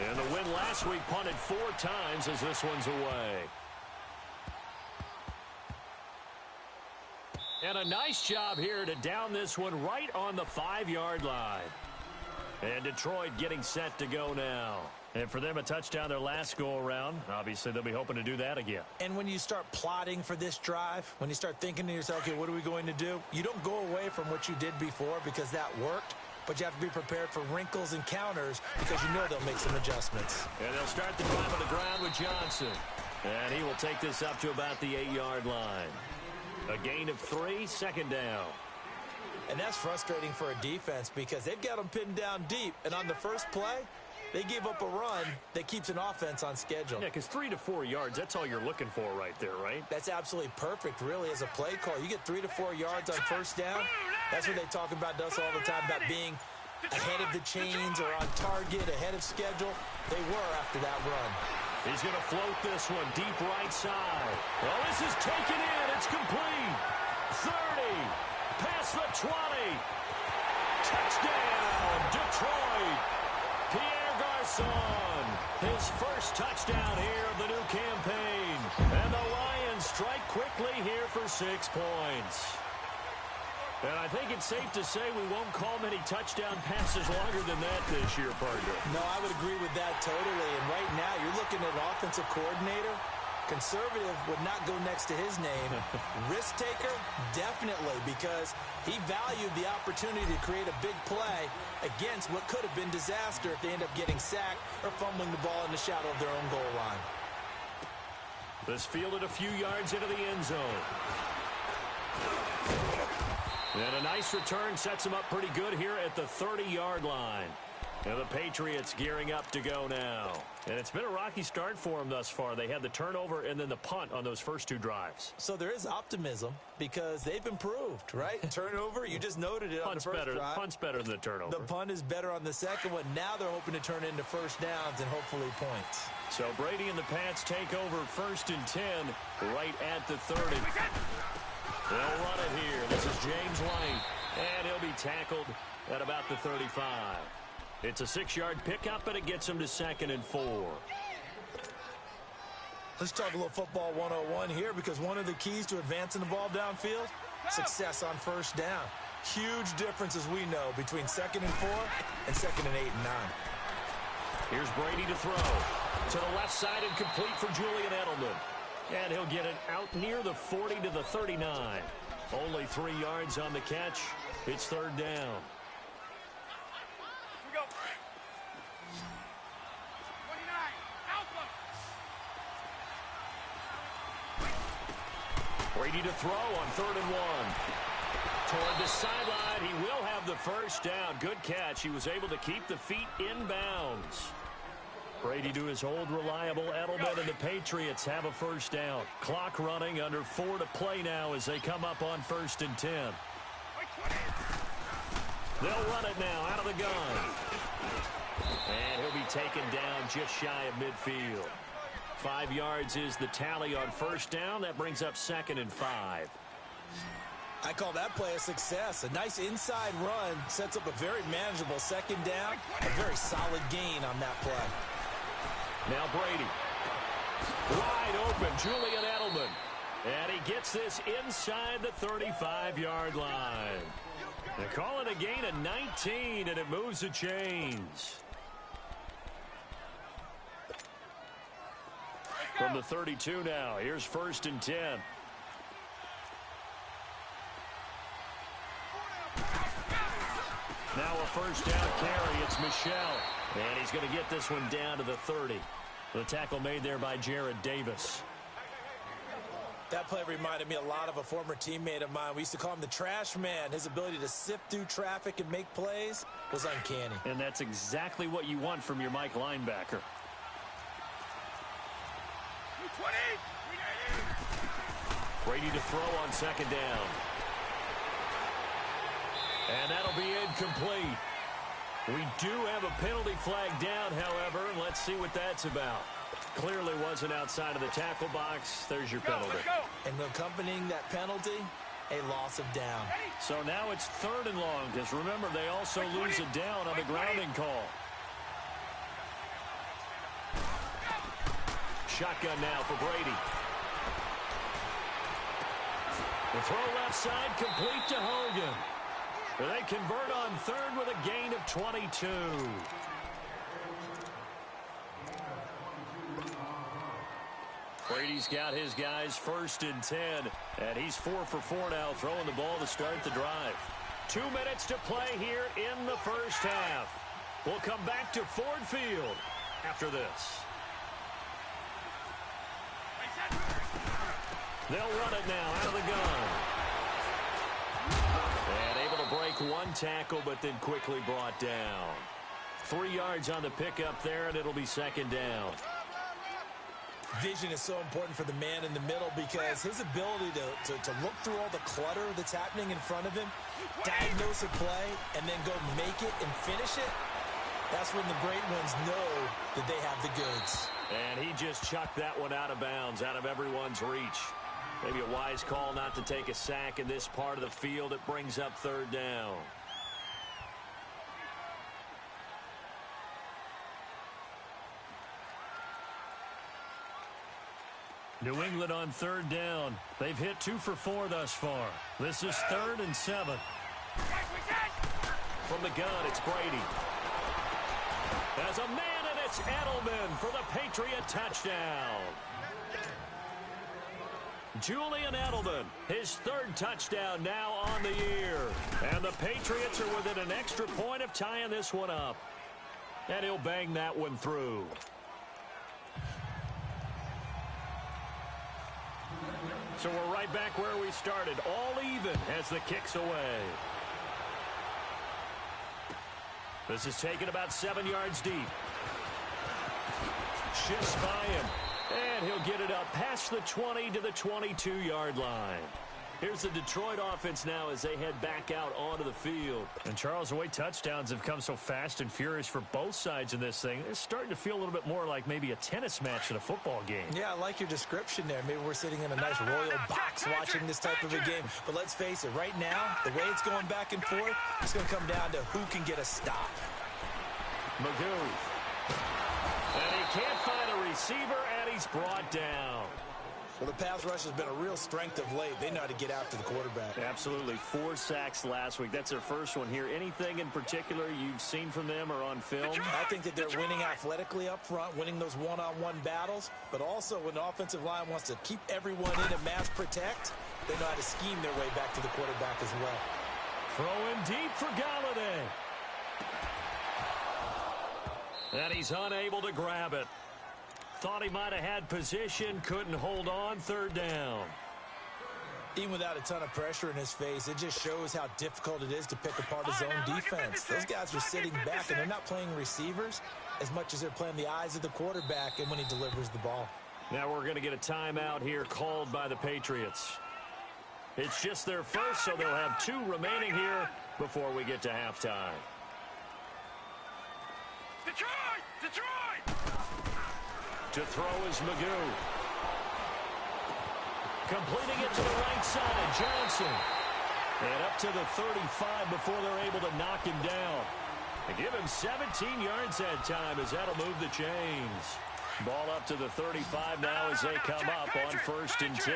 And the win last week punted 4 times as this one's away. And a nice job here to down this one right on the 5-yard line. And Detroit getting set to go now. And for them, a touchdown their last go-around. Obviously, they'll be hoping to do that again. And when you start plotting for this drive, when you start thinking to yourself, okay, what are we going to do? You don't go away from what you did before because that worked. But you have to be prepared for wrinkles and counters because you know they'll make some adjustments. And they'll start the drive on the ground with Johnson. And he will take this up to about the 8-yard line. A gain of 3, 2nd down. And that's frustrating for a defense because they've got them pinned down deep. And on the first play, they gave up a run that keeps an offense on schedule. Yeah, because 3 to 4 yards, that's all you're looking for right there, right? That's absolutely perfect, really, as a play call. You get 3 to 4 yards on first down. That's what they talk about us all the time, about being ahead of the chains or on target, ahead of schedule. They were after that run. He's going to float this one deep right side. Well, this is taken in. It's complete. 30. Past the 20. Touchdown, Detroit. Pierre Garçon. His first touchdown here of the new campaign. And the Lions strike quickly here for 6 points. And I think it's safe to say we won't call many touchdown passes longer than that this year, partner. No, I would agree with that totally. And right now, you're looking at offensive coordinator. Conservative would not go next to his name. Risk taker, definitely, because he valued the opportunity to create a big play against what could have been disaster if they end up getting sacked or fumbling the ball in the shadow of their own goal line. This fielded a few yards into the end zone. And a nice return sets him up pretty good here at the 30-yard line. And the Patriots gearing up to go now. And it's been a rocky start for them thus far. They had the turnover and then the punt on those first 2 drives. So there is optimism because they've improved, right? Turnover, you just noted it on the first drive. Punt's better than the turnover. The punt is better on the second one. Now they're hoping to turn into first downs and hopefully points. So Brady and the Pats take over 1st and 10 right at the 30. They'll run it here. This is James White. And he'll be tackled at about the 35. It's a 6-yard pickup, but it gets him to 2nd and 4. Let's talk a little football 101 here because one of the keys to advancing the ball downfield, success on first down. Huge difference, as we know, between 2nd and 4 and 2nd and 8 and 9. Here's Brady to throw. To the left side and complete for Julian Edelman. And he'll get it out near the 40 to the 39. Only 3 yards on the catch. It's 3rd down. Brady to throw on 3rd and 1. Toward the sideline, he will have the first down. Good catch. He was able to keep the feet inbounds. Brady to his old reliable Edelman, and the Patriots have a first down. Clock running, under 4 to play now as they come up on 1st and 10. They'll run it now out of the gun. And he'll be taken down just shy of midfield. 5 yards is the tally on first down. That brings up 2nd and 5. I call that play a success. A nice inside run sets up a very manageable 2nd down. A very solid gain on that play. Now Brady. Wide open, Julian Edelman. And he gets this inside the 35-yard line. They call it a gain of 19, and it moves the chains. From the 32 now, here's 1st and 10. Now a first down carry. It's Michel. And he's going to get this one down to the 30. The tackle made there by Jared Davis. That play reminded me a lot of a former teammate of mine. We used to call him the trash man. His ability to sift through traffic and make plays was uncanny. And that's exactly what you want from your Mike linebacker. 20. Brady to throw on 2nd down. And that'll be incomplete. We do have a penalty flag down, however, and let's see what that's about. Clearly wasn't outside of the tackle box. There's your penalty. And accompanying that penalty, a loss of down. So now it's 3rd and long, because remember, they also lose a down on the grounding call. Shotgun now for Brady. The throw left side, complete to Hogan. They convert on 3rd with a gain of 22. Brady's got his guys 1st and 10, and he's 4 for 4 now, throwing the ball to start the drive. 2 minutes to play here in the first half. We'll come back to Ford Field after this. They'll run it now out of the gun. And able to break one tackle, but then quickly brought down. 3 yards on the pickup there, and it'll be 2nd down. Vision is so important for the man in the middle because his ability to look through all the clutter that's happening in front of him, diagnose a play, and then go make it and finish it, that's when the great ones know that they have the goods. And he just chucked that one out of bounds, out of everyone's reach. Maybe a wise call not to take a sack in this part of the field. It brings up 3rd down. New England on 3rd down. They've hit 2 for 4 thus far. This is 3rd and 7. From the gun, it's Brady. As a man, and it's Edelman for the Patriot touchdown. Julian Edelman, his 3rd touchdown now on the year. And the Patriots are within an extra point of tying this one up. And he'll bang that one through. So we're right back where we started, all even as the kick's away. This is taken about 7 yards deep. Shifts by him, and he'll get it up past the 20 to the 22-yard line. Here's the Detroit offense now as they head back out onto the field. And Charles, the way touchdowns have come so fast and furious for both sides in this thing, it's starting to feel a little bit more like maybe a tennis match in a football game. Yeah, I like your description there. Maybe we're sitting in a nice royal box watching this type of a game. But let's face it, right now, the way it's going back and forth, it's going to come down to who can get a stop. Magoo. And he can't find a receiver, and he's brought down. Well, the pass rush has been a real strength of late. They know how to get after the quarterback. Absolutely. 4 sacks last week. That's their first one here. Anything in particular you've seen from them or on film? I think that they're winning athletically up front, winning those one-on-one battles, but also when the offensive line wants to keep everyone in and mass protect, they know how to scheme their way back to the quarterback as well. Throwing deep for Galladay. And he's unable to grab it. Thought he might have had position, couldn't hold on, 3rd down. Even without a ton of pressure in his face, it just shows how difficult it is to pick apart his own defense. Those guys are sitting back, and they're not playing receivers as much as they're playing the eyes of the quarterback and when he delivers the ball. Now we're going to get a timeout here called by the Patriots. It's just their first, so they'll have 2 remaining here before we get to halftime. Detroit! Detroit! To throw is Magoo. Completing it to the right side, Johnson. And up to the 35 before they're able to knock him down. They give him 17 yards that time as that'll move the chains. Ball up to the 35 now as they come up on 1st and 10.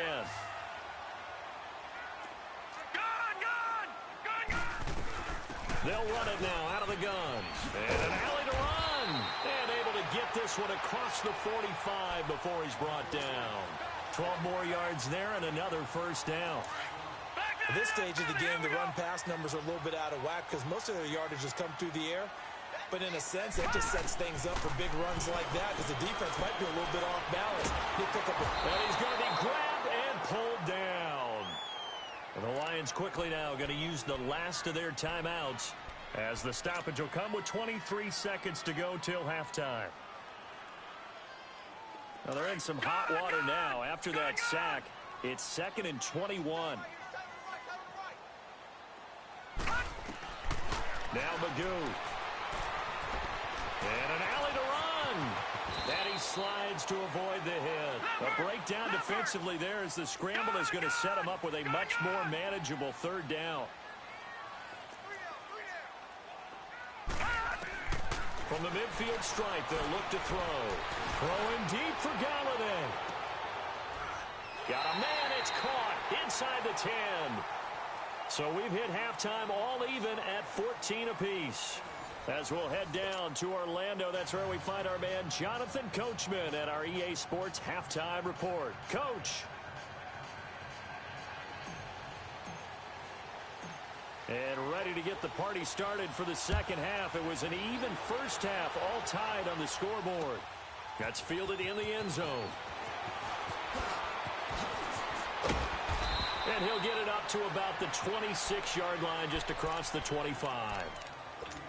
They'll run it now out of the gun. And an alley to run. And able to get this one across the 45 before he's brought down. 12 more yards there and another 1st down. At this stage of the game, the run-pass numbers are a little bit out of whack because most of their yardage has come through the air. But in a sense, that just sets things up for big runs like that because the defense might be a little bit off balance. And he's going to be grabbed and pulled down. And the Lions quickly now going to use the last of their timeouts as the stoppage will come with 23 seconds to go till halftime. Now they're in some hot water now. After that sack, it's 2nd and 21. Now Magoo. And an alley to run. And he slides to avoid the hit. A breakdown defensively there as the scramble is going to set him up with a much more manageable 3rd down. From the midfield stripe, they'll look to throw. Throwing deep for Galladay. Got a man, it's caught inside the 10. So we've hit halftime all even at 14 apiece. As we'll head down to Orlando, that's where we find our man Jonathan Coachman at our EA Sports Halftime Report. Coach. And ready to get the party started for the second half. It was an even first half, all tied on the scoreboard. That's fielded in the end zone. And he'll get it up to about the 26-yard line just across the 25.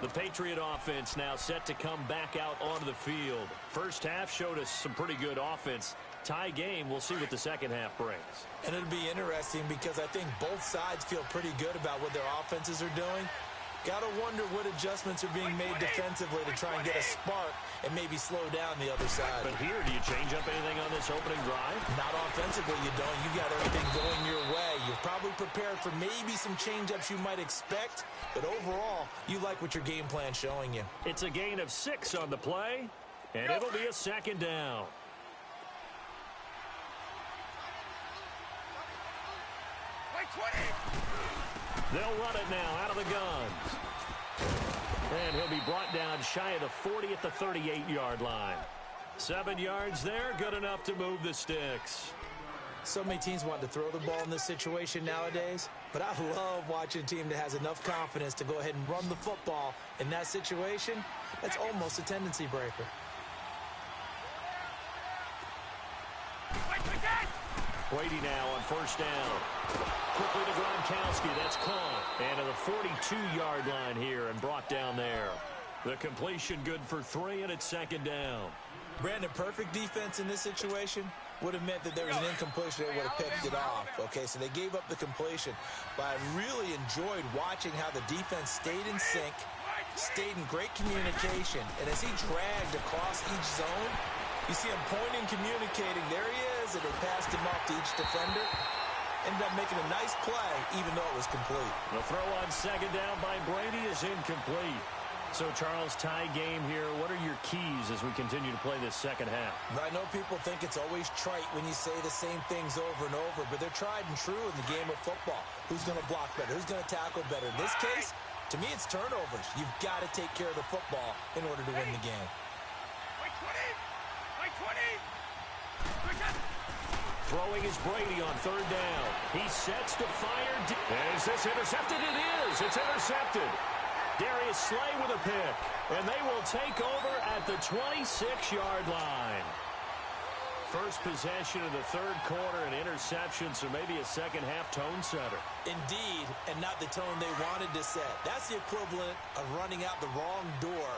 The Patriot offense now set to come back out onto the field. First half showed us some pretty good offense. Tie game, we'll see what the second half brings. And it'll be interesting because I think both sides feel pretty good about what their offenses are doing. Got to wonder what adjustments are being made defensively to try and get a spark and maybe slow down the other side. But here, do you change up anything on this opening drive? Not offensively, you don't. You got everything going your way. You're probably prepared for maybe some change-ups you might expect, but overall, you like what your game plan's showing you. It's a gain of 6 on the play, and it'll be a 2nd down. They'll run it now out of the guns. And he'll be brought down shy of the 40 at the 38-yard line. 7 yards there, good enough to move the sticks. So many teams want to throw the ball in this situation nowadays, but I love watching a team that has enough confidence to go ahead and run the football. In that situation, that's almost a tendency breaker. Brady now on 1st down. Quickly to Gronkowski. That's caught. And to the 42-yard line here and brought down there. The completion good for 3, and it's 2nd down. Brandon, perfect defense in this situation would have meant that there was an incompletion that would have picked it off. Okay, so they gave up the completion. But I really enjoyed watching how the defense stayed in sync, stayed in great communication. And as he dragged across each zone, you see him pointing, communicating. There he is, and they passed him off to each defender. Ended up making a nice play, even though it was complete. The throw on 2nd down by Brady is incomplete. So, Charles, tie game here. What are your keys as we continue to play this second half? I know people think it's always trite when you say the same things over and over, but they're tried and true in the game of football. Who's going to block better? Who's going to tackle better? In this case, to me, it's turnovers. You've got to take care of the football in order to win the game. Throwing is Brady on 3rd down. He sets to fire. Is this intercepted? It is. It's intercepted. Darius Slay with a pick. And they will take over at the 26-yard line. First possession of the third quarter, an interception, so maybe a second-half tone setter. Indeed, and not the tone they wanted to set. That's the equivalent of running out the wrong door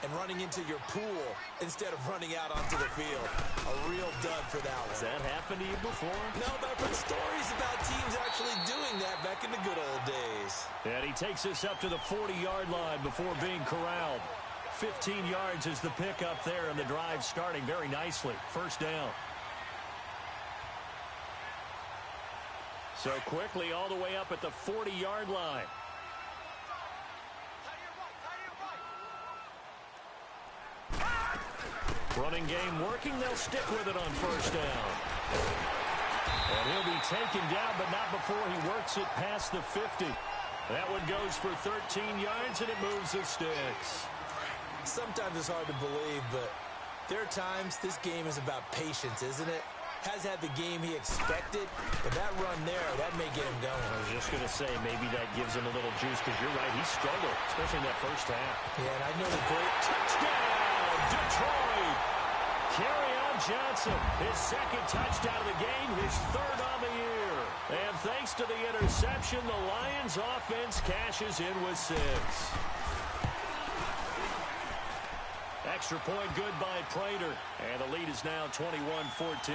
and running into your pool instead of running out onto the field. A real dud for that one. Has that happened to you before? No, but I've heard stories about teams actually doing that back in the good old days. And he takes us up to the 40-yard line before being corralled. 15 yards is the pickup there, and the drive starting very nicely. First down. So quickly all the way up at the 40-yard line. Running game working. They'll stick with it on first down. And he'll be taken down, but not before he works it past the 50. That one goes for 13 yards, and it moves the sticks. Sometimes it's hard to believe, but there are times this game is about patience, isn't it? Has had the game he expected, but that run there, that may get him going. I was just going to say, maybe that gives him a little juice, because you're right, he struggled, especially in that first half. Yeah, and I know the great touchdown, Detroit! Kerryon Johnson, his second touchdown of the game, his third on the year. And thanks to the interception, the Lions offense cashes in with 6. Extra point good by Prater. And the lead is now 21-14.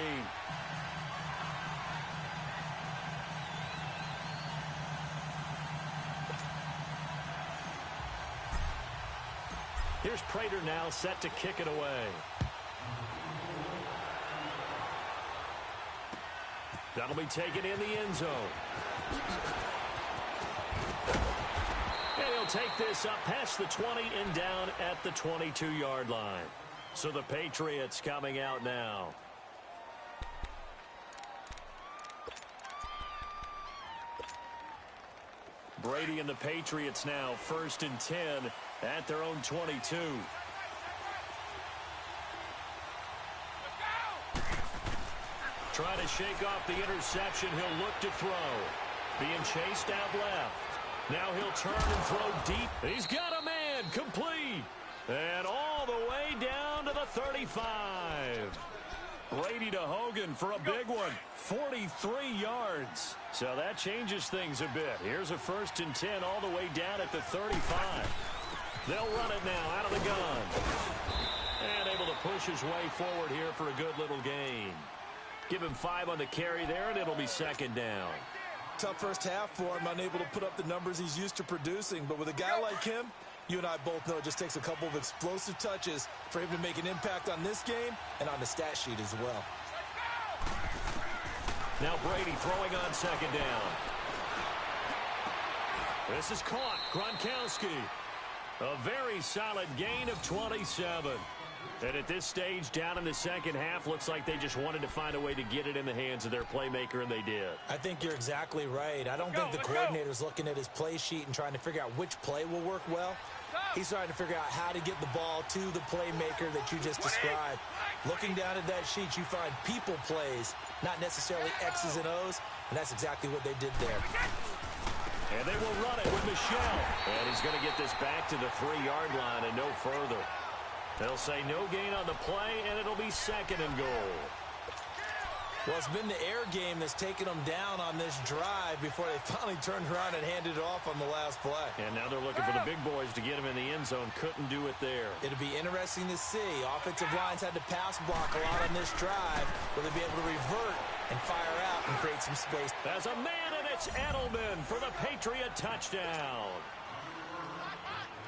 Here's Prater now set to kick it away. That'll be taken in the end zone. And he'll take this up past the 20 and down at the 22-yard line. So the Patriots coming out now. Brady and the Patriots now 1st and 10 at their own 22. Trying to shake off the interception. He'll look to throw. Being chased out left. Now he'll turn and throw deep. He's got a man. Complete. And all the way down to the 35. Brady to Hogan for a big one. 43 yards. So that changes things a bit. Here's a 1st and 10 all the way down at the 35. They'll run it now out of the gun. And able to push his way forward here for a good little gain. Give him 5 on the carry there, and it'll be 2nd down. Tough first half for him, unable to put up the numbers he's used to producing. But with a guy like him, you and I both know it just takes a couple of explosive touches for him to make an impact on this game and on the stat sheet as well. Now Brady throwing on 2nd down. This is caught. Gronkowski. A very solid gain of 27. And at this stage, down in the second half, looks like they just wanted to find a way to get it in the hands of their playmaker, and they did. I think you're exactly right. I don't think the coordinator's looking at his play sheet and trying to figure out which play will work well. He's trying to figure out how to get the ball to the playmaker that you just described. Looking down at that sheet, you find people plays, not necessarily X's and O's, and that's exactly what they did there. And they will run it with Michel. And he's going to get this back to the 3-yard line and no further. They'll say no gain on the play, and it'll be 2nd and goal. Well, it's been the air game that's taken them down on this drive before they finally turned around and handed it off on the last play. And now they're looking for the big boys to get him in the end zone. Couldn't do it there. It'll be interesting to see. Offensive lines had to pass block a lot on this drive. Will they be able to revert and fire out and create some space? There's a man, and it's Edelman for the Patriot touchdown.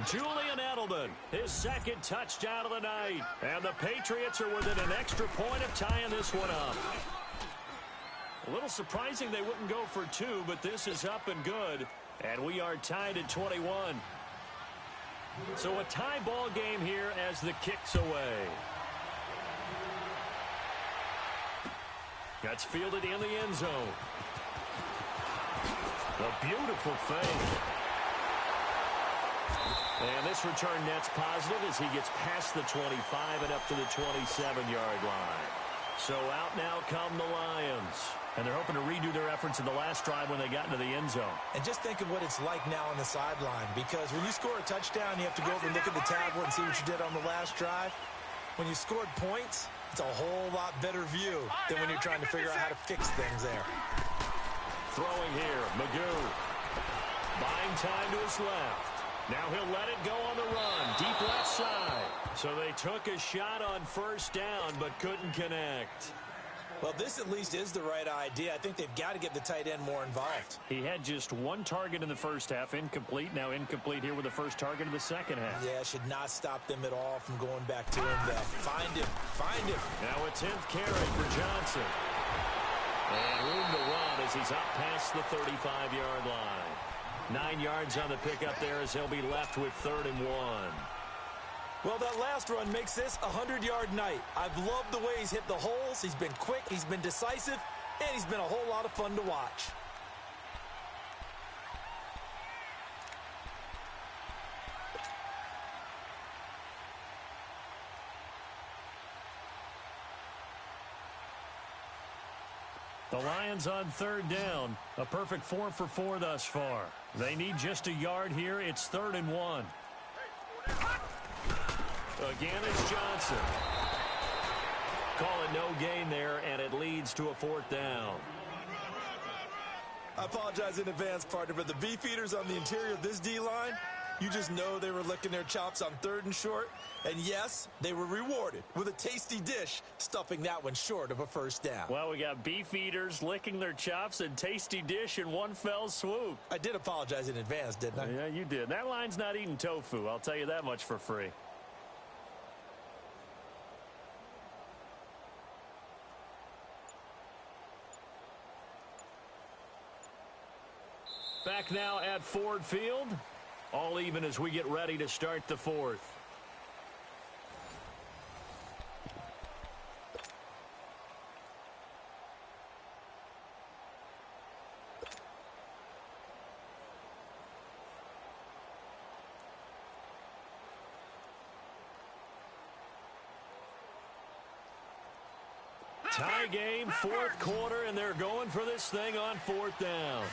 Julian Edelman, his 2nd touchdown of the night. And the Patriots are within an extra point of tying this one up. A little surprising they wouldn't go for 2, but this is up and good. And we are tied at 21. So a tie ball game here as the kick's away. That's fielded in the end zone. A beautiful fake. And this return net's positive as he gets past the 25 and up to the 27-yard line. So out now come the Lions. And they're hoping to redo their efforts in the last drive when they got into the end zone. And just think of what it's like now on the sideline, because when you score a touchdown, you have to go over and look at the tablet and see what you did on the last drive. When you scored points, It's a whole lot better view than when you're trying to figure out how to fix things there. Throwing here, Magoo. Buying time to his left. Now he'll let it go on the run. Deep left side. So they took a shot on first down, but couldn't connect. Well, this at least is the right idea. I think they've got to get the tight end more involved. He had just one target in the first half, incomplete. Now incomplete here with the first target of the second half. Yeah, should not stop them at all from going back to him. Find him. Now a 10th carry for Johnson. And room to run as he's up past the 35-yard line. 9 yards on the pickup there as he'll be left with 3rd and 1. Well, that last run makes this a 100-yard night. I've loved the way he's hit the holes. He's been quick, he's been decisive, and he's been a whole lot of fun to watch. The Lions on 3rd down. A perfect 4 for 4 thus far. They need just a yard here. It's 3rd and 1. Again, it's Johnson. Call it no gain there, and it leads to a 4th down. I apologize in advance, partner, but the beefeaters on the interior of this D-line, you just know they were licking their chops on 3rd and short. And yes, they were rewarded with a tasty dish, stuffing that one short of a first down. Well, we got beef eaters licking their chops and tasty dish in one fell swoop. I did apologize in advance, didn't I? Yeah, you did. That line's not eating tofu. I'll tell you that much for free. Back now at Ford Field. All even as we get ready to start the 4th. Tie game, 4th quarter, and they're going for this thing on 4th down.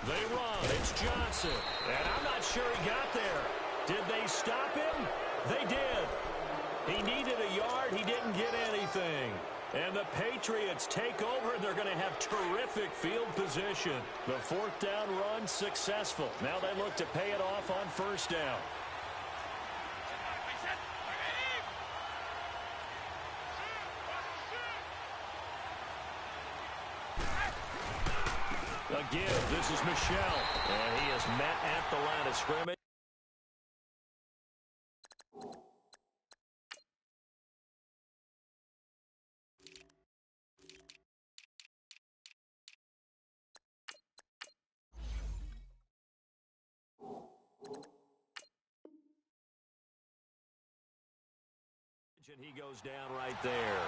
They run. It's Johnson. And I'm not sure he got there. Did they stop him? They did. He needed a yard. He didn't get anything. And the Patriots take over, and they're going to have terrific field position. The 4th down run successful. Now they look to pay it off on first down. Again, this is Michel, and he is met at the line of scrimmage. And he goes down right there.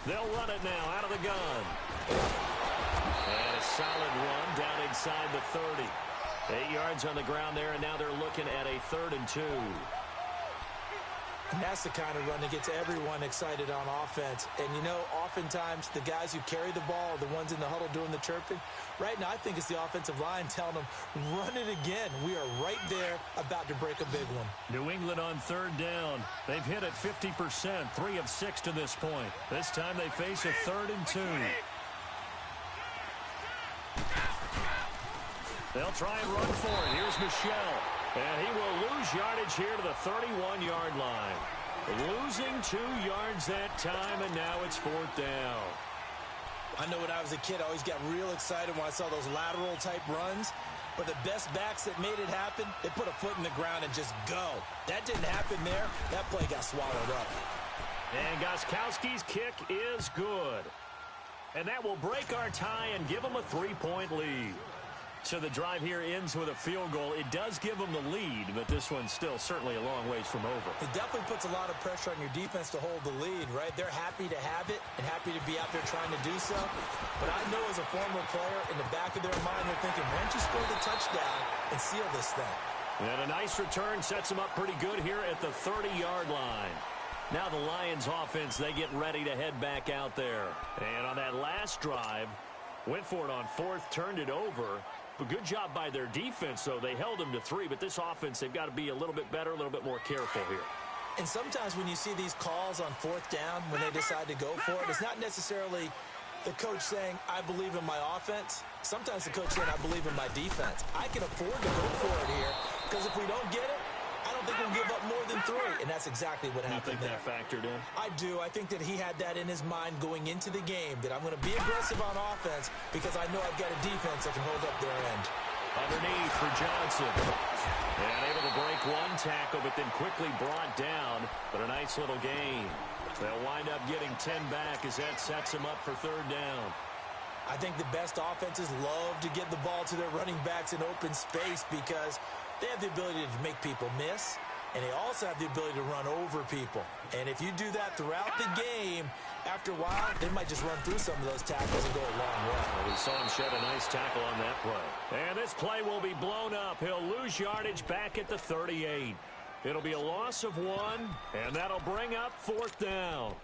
They'll run it now out of the gun. And a solid run down inside the 30. 8 yards on the ground there, and now they're looking at a 3rd and 2. And that's the kind of run that gets everyone excited on offense. And, you know, oftentimes the guys who carry the ball are the ones in the huddle doing the chirping. Right now, I think it's the offensive line telling them, run it again. We are right there about to break a big one. New England on 3rd down. They've hit it 50%, 3 of 6 to this point. This time they face a 3rd and 2. They'll try and run for it. Here's Michel. And he will lose yardage here to the 31-yard line. Losing 2 yards that time, and now it's 4th down. I know when I was a kid, I always got real excited when I saw those lateral-type runs. But the best backs that made it happen, they put a foot in the ground and just go. That didn't happen there. That play got swallowed up. And Gostkowski's kick is good. And that will break our tie and give them a 3-point lead. So the drive here ends with a field goal. It does give them the lead, but this one's still certainly a long ways from over. It definitely puts a lot of pressure on your defense to hold the lead, right? They're happy to have it and happy to be out there trying to do so. But I know as a former player, in the back of their mind, they're thinking, why don't you score the touchdown and seal this thing? And a nice return sets them up pretty good here at the 30-yard line. Now the Lions offense, they get ready to head back out there. And on that last drive, went for it on fourth, turned it over. But good job by their defense, though. They held them to 3, but this offense, they've got to be a little bit better, a little bit more careful here. And sometimes when you see these calls on fourth down, when they decide to go for it, it's not necessarily the coach saying, I believe in my offense. Sometimes the coach saying, I believe in my defense. I can afford to go for it here, because if we don't get it, I don't think we'll give up more than 3, and that's exactly what happened there. You think that factored in? I do. I think that he had that in his mind going into the game, that I'm going to be aggressive on offense because I know I've got a defense that can hold up their end. Underneath for Johnson. And able to break one tackle, but then quickly brought down. But a nice little gain. They'll wind up getting 10 back as that sets them up for third down. I think the best offenses love to get the ball to their running backs in open space because they have the ability to make people miss, and they also have the ability to run over people. And if you do that throughout the game, after a while, they might just run through some of those tackles and go a long way. Well, we saw him shed a nice tackle on that play. And this play will be blown up. He'll lose yardage back at the 38. It'll be a loss of 1, and that'll bring up fourth down.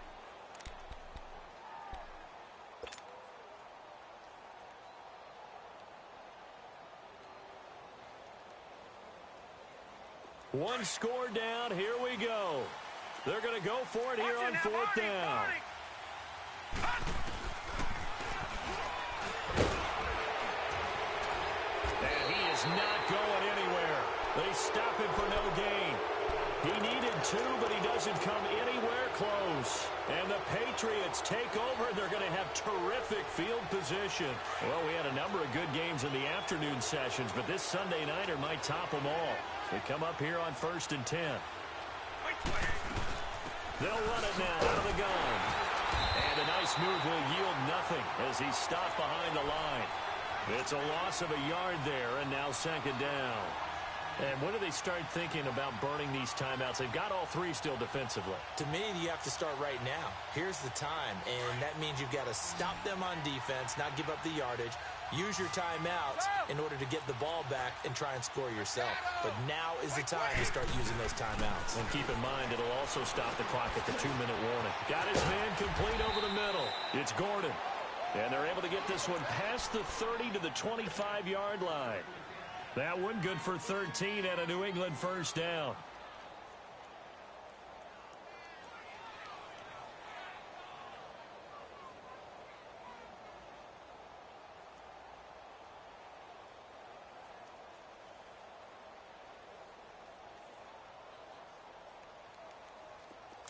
One score down. Here we go. They're going to go for it here on fourth down. And he is not going anywhere. They stop him for no gain. He needed 2, but he doesn't come anywhere close. And the Patriots take over. They're going to have terrific field position. Well, we had a number of good games in the afternoon sessions, but this Sunday nighter might top them all. They come up here on 1st and 10. They'll run it now out of the gun. And a nice move will yield nothing as he's stopped behind the line. It's a loss of a yard there, and now second down. And when do they start thinking about burning these timeouts? They've got all 3 still defensively. To me, you have to start right now. Here's the time, and that means you've got to stop them on defense, not give up the yardage, use your timeouts in order to get the ball back and try and score yourself. But now is the time to start using those timeouts. And keep in mind, it'll also stop the clock at the 2-minute warning. Got his man complete over the middle. It's Gordon. And they're able to get this one past the 30 to the 25-yard line. That one good for 13 at a New England first down.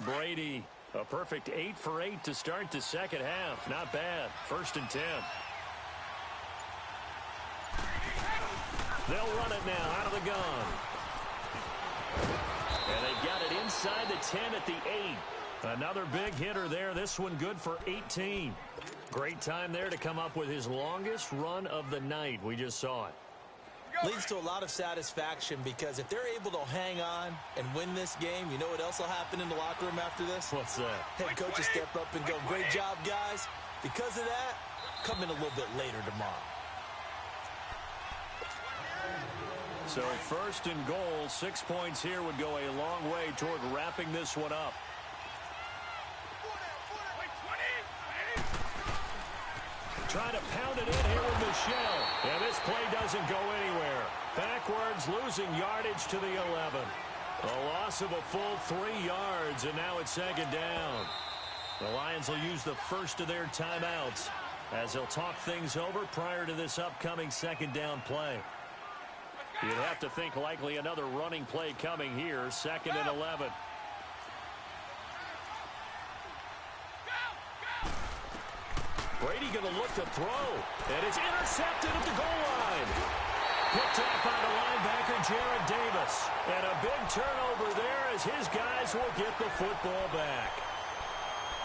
Brady, a perfect 8 for 8 to start the second half. Not bad. 1st and 10. They'll run it now out of the gun. And they've got it inside the 10 at the 8. Another big hitter there. This one good for 18. Great time there to come up with his longest run of the night. We just saw it. Leads to a lot of satisfaction because if they're able to hang on and win this game, you know what else will happen in the locker room after this? What's that? Head coach will step up and go, great job, guys. Because of that, come in a little bit later tomorrow. So 1st and goal, 6 points here would go a long way toward wrapping this one up. Trying to pound it in here with Michel. And this play doesn't go anywhere. Backwards, losing yardage to the 11. A loss of a full 3 yards, and now it's second down. The Lions will use the first of their timeouts as they'll talk things over prior to this upcoming second down play. You'd have to think likely another running play coming here, 2nd and 11. Brady going to look to throw, and it's intercepted at the goal line. Picked up by the linebacker, Jarrad Davis. And a big turnover there as his guys will get the football back.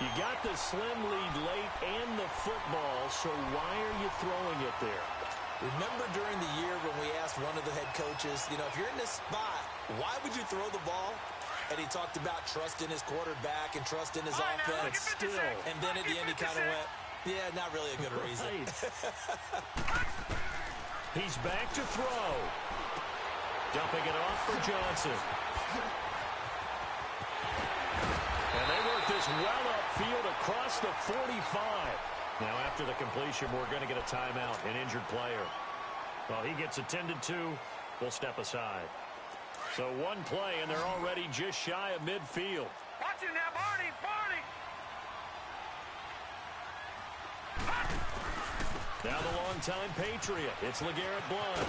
You got the slim lead late and the football, so why are you throwing it there? Remember during the year when we asked one of the head coaches, if you're in this spot, why would you throw the ball? And he talked about trust in his quarterback and trust in his offense. And then at the end he kind of went, yeah, not really a good reason. He's back to throw. Dumping it off for Johnson. And they work this well upfield across the 45. Now after the completion, we're going to get a timeout, an injured player. Well, he gets attended to. We'll step aside. So one play, and they're already just shy of midfield. Watch it now, Barney! Now the longtime Patriot. It's LeGarrette Blount.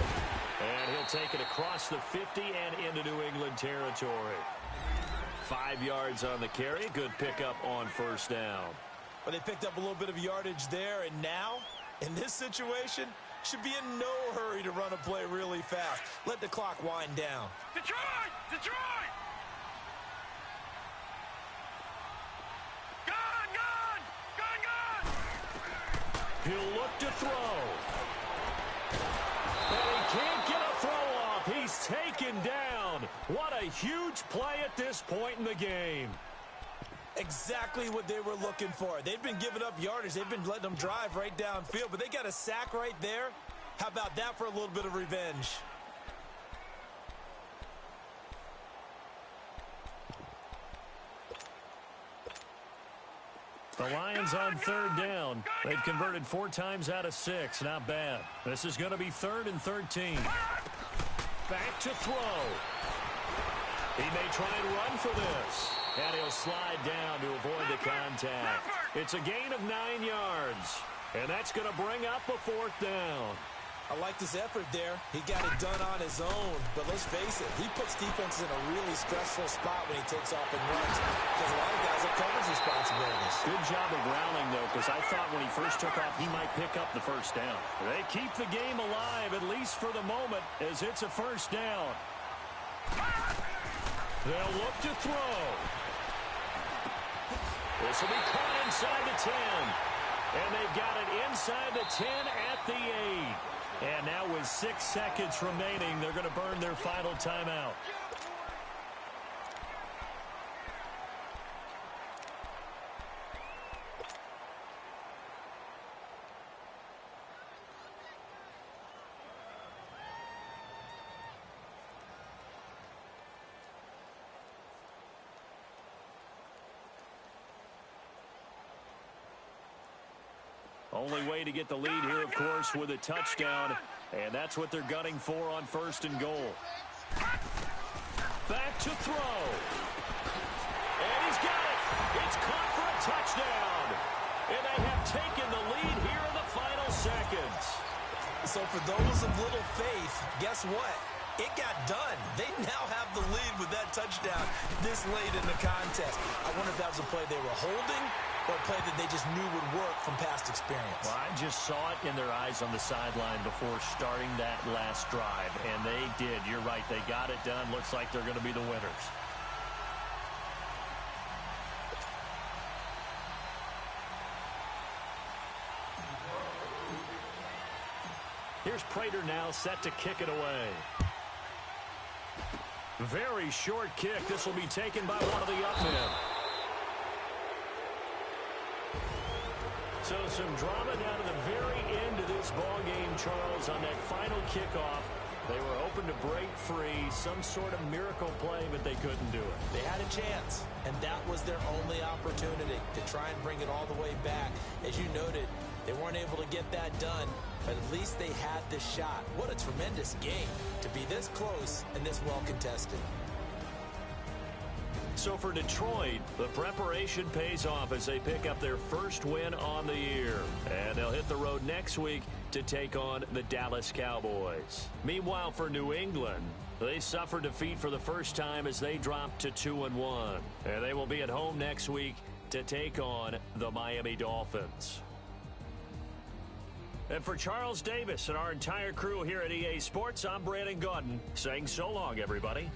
And he'll take it across the 50 and into New England territory. 5 yards on the carry. Good pickup on first down. Well, they picked up a little bit of yardage there, and now, in this situation, should be in no hurry to run a play really fast. Let the clock wind down. Detroit! He'll look to throw. And he can't get a throw off. He's taken down. What a huge play at this point in the game. Exactly what they were looking for. They've been giving up yardage. They've been letting them drive right downfield, but they got a sack right there. How about that for a little bit of revenge? The Lions on third down. They've converted 4 times out of 6. Not bad. This is going to be 3rd and 13. Back to throw. He may try and run for this. And he'll slide down to avoid the contact. It's a gain of 9 yards. And that's going to bring up a 4th down. I liked his effort there. He got it done on his own. But let's face it, he puts defenses in a really stressful spot when he takes off and runs. Because a lot of guys have coverage responsibilities. Good job of grounding, though, because I thought when he first took off, he might pick up the first down. They keep the game alive, at least for the moment, as it's a first down. They'll look to throw. This will be caught inside the 10. And they've got it inside the 10 at the 8. And now with 6 seconds remaining, they're going to burn their final timeout. Only way to get the lead here, of course, with a touchdown. And that's what they're gunning for on 1st and goal. Back to throw. And he's got it. It's caught for a touchdown. And they have taken the lead here in the final seconds. So for those of little faith, guess what? It got done. They now have the lead with that touchdown this late in the contest. I wonder if that was a play they were holding or a play that they just knew would work from past experience. Well, I just saw it in their eyes on the sideline before starting that last drive, and they did. You're right. They got it done. Looks like they're going to be the winners. Here's Prater now set to kick it away. Very short kick. This will be taken by one of the up men. So some drama down to the very end of this ball game, Charles, on that final kickoff. They were hoping to break free, some sort of miracle play, but they couldn't do it. They had a chance, and that was their only opportunity to try and bring it all the way back. As you noted, they weren't able to get that done, but at least they had the shot. What a tremendous game to be this close and this well contested. So for Detroit, the preparation pays off as they pick up their first win on the year. And they'll hit the road next week to take on the Dallas Cowboys. Meanwhile, for New England, they suffered defeat for the first time as they dropped to 2-1. And they will be at home next week to take on the Miami Dolphins. And for Charles Davis and our entire crew here at EA Sports, I'm Brandon Gaudin saying so long, everybody.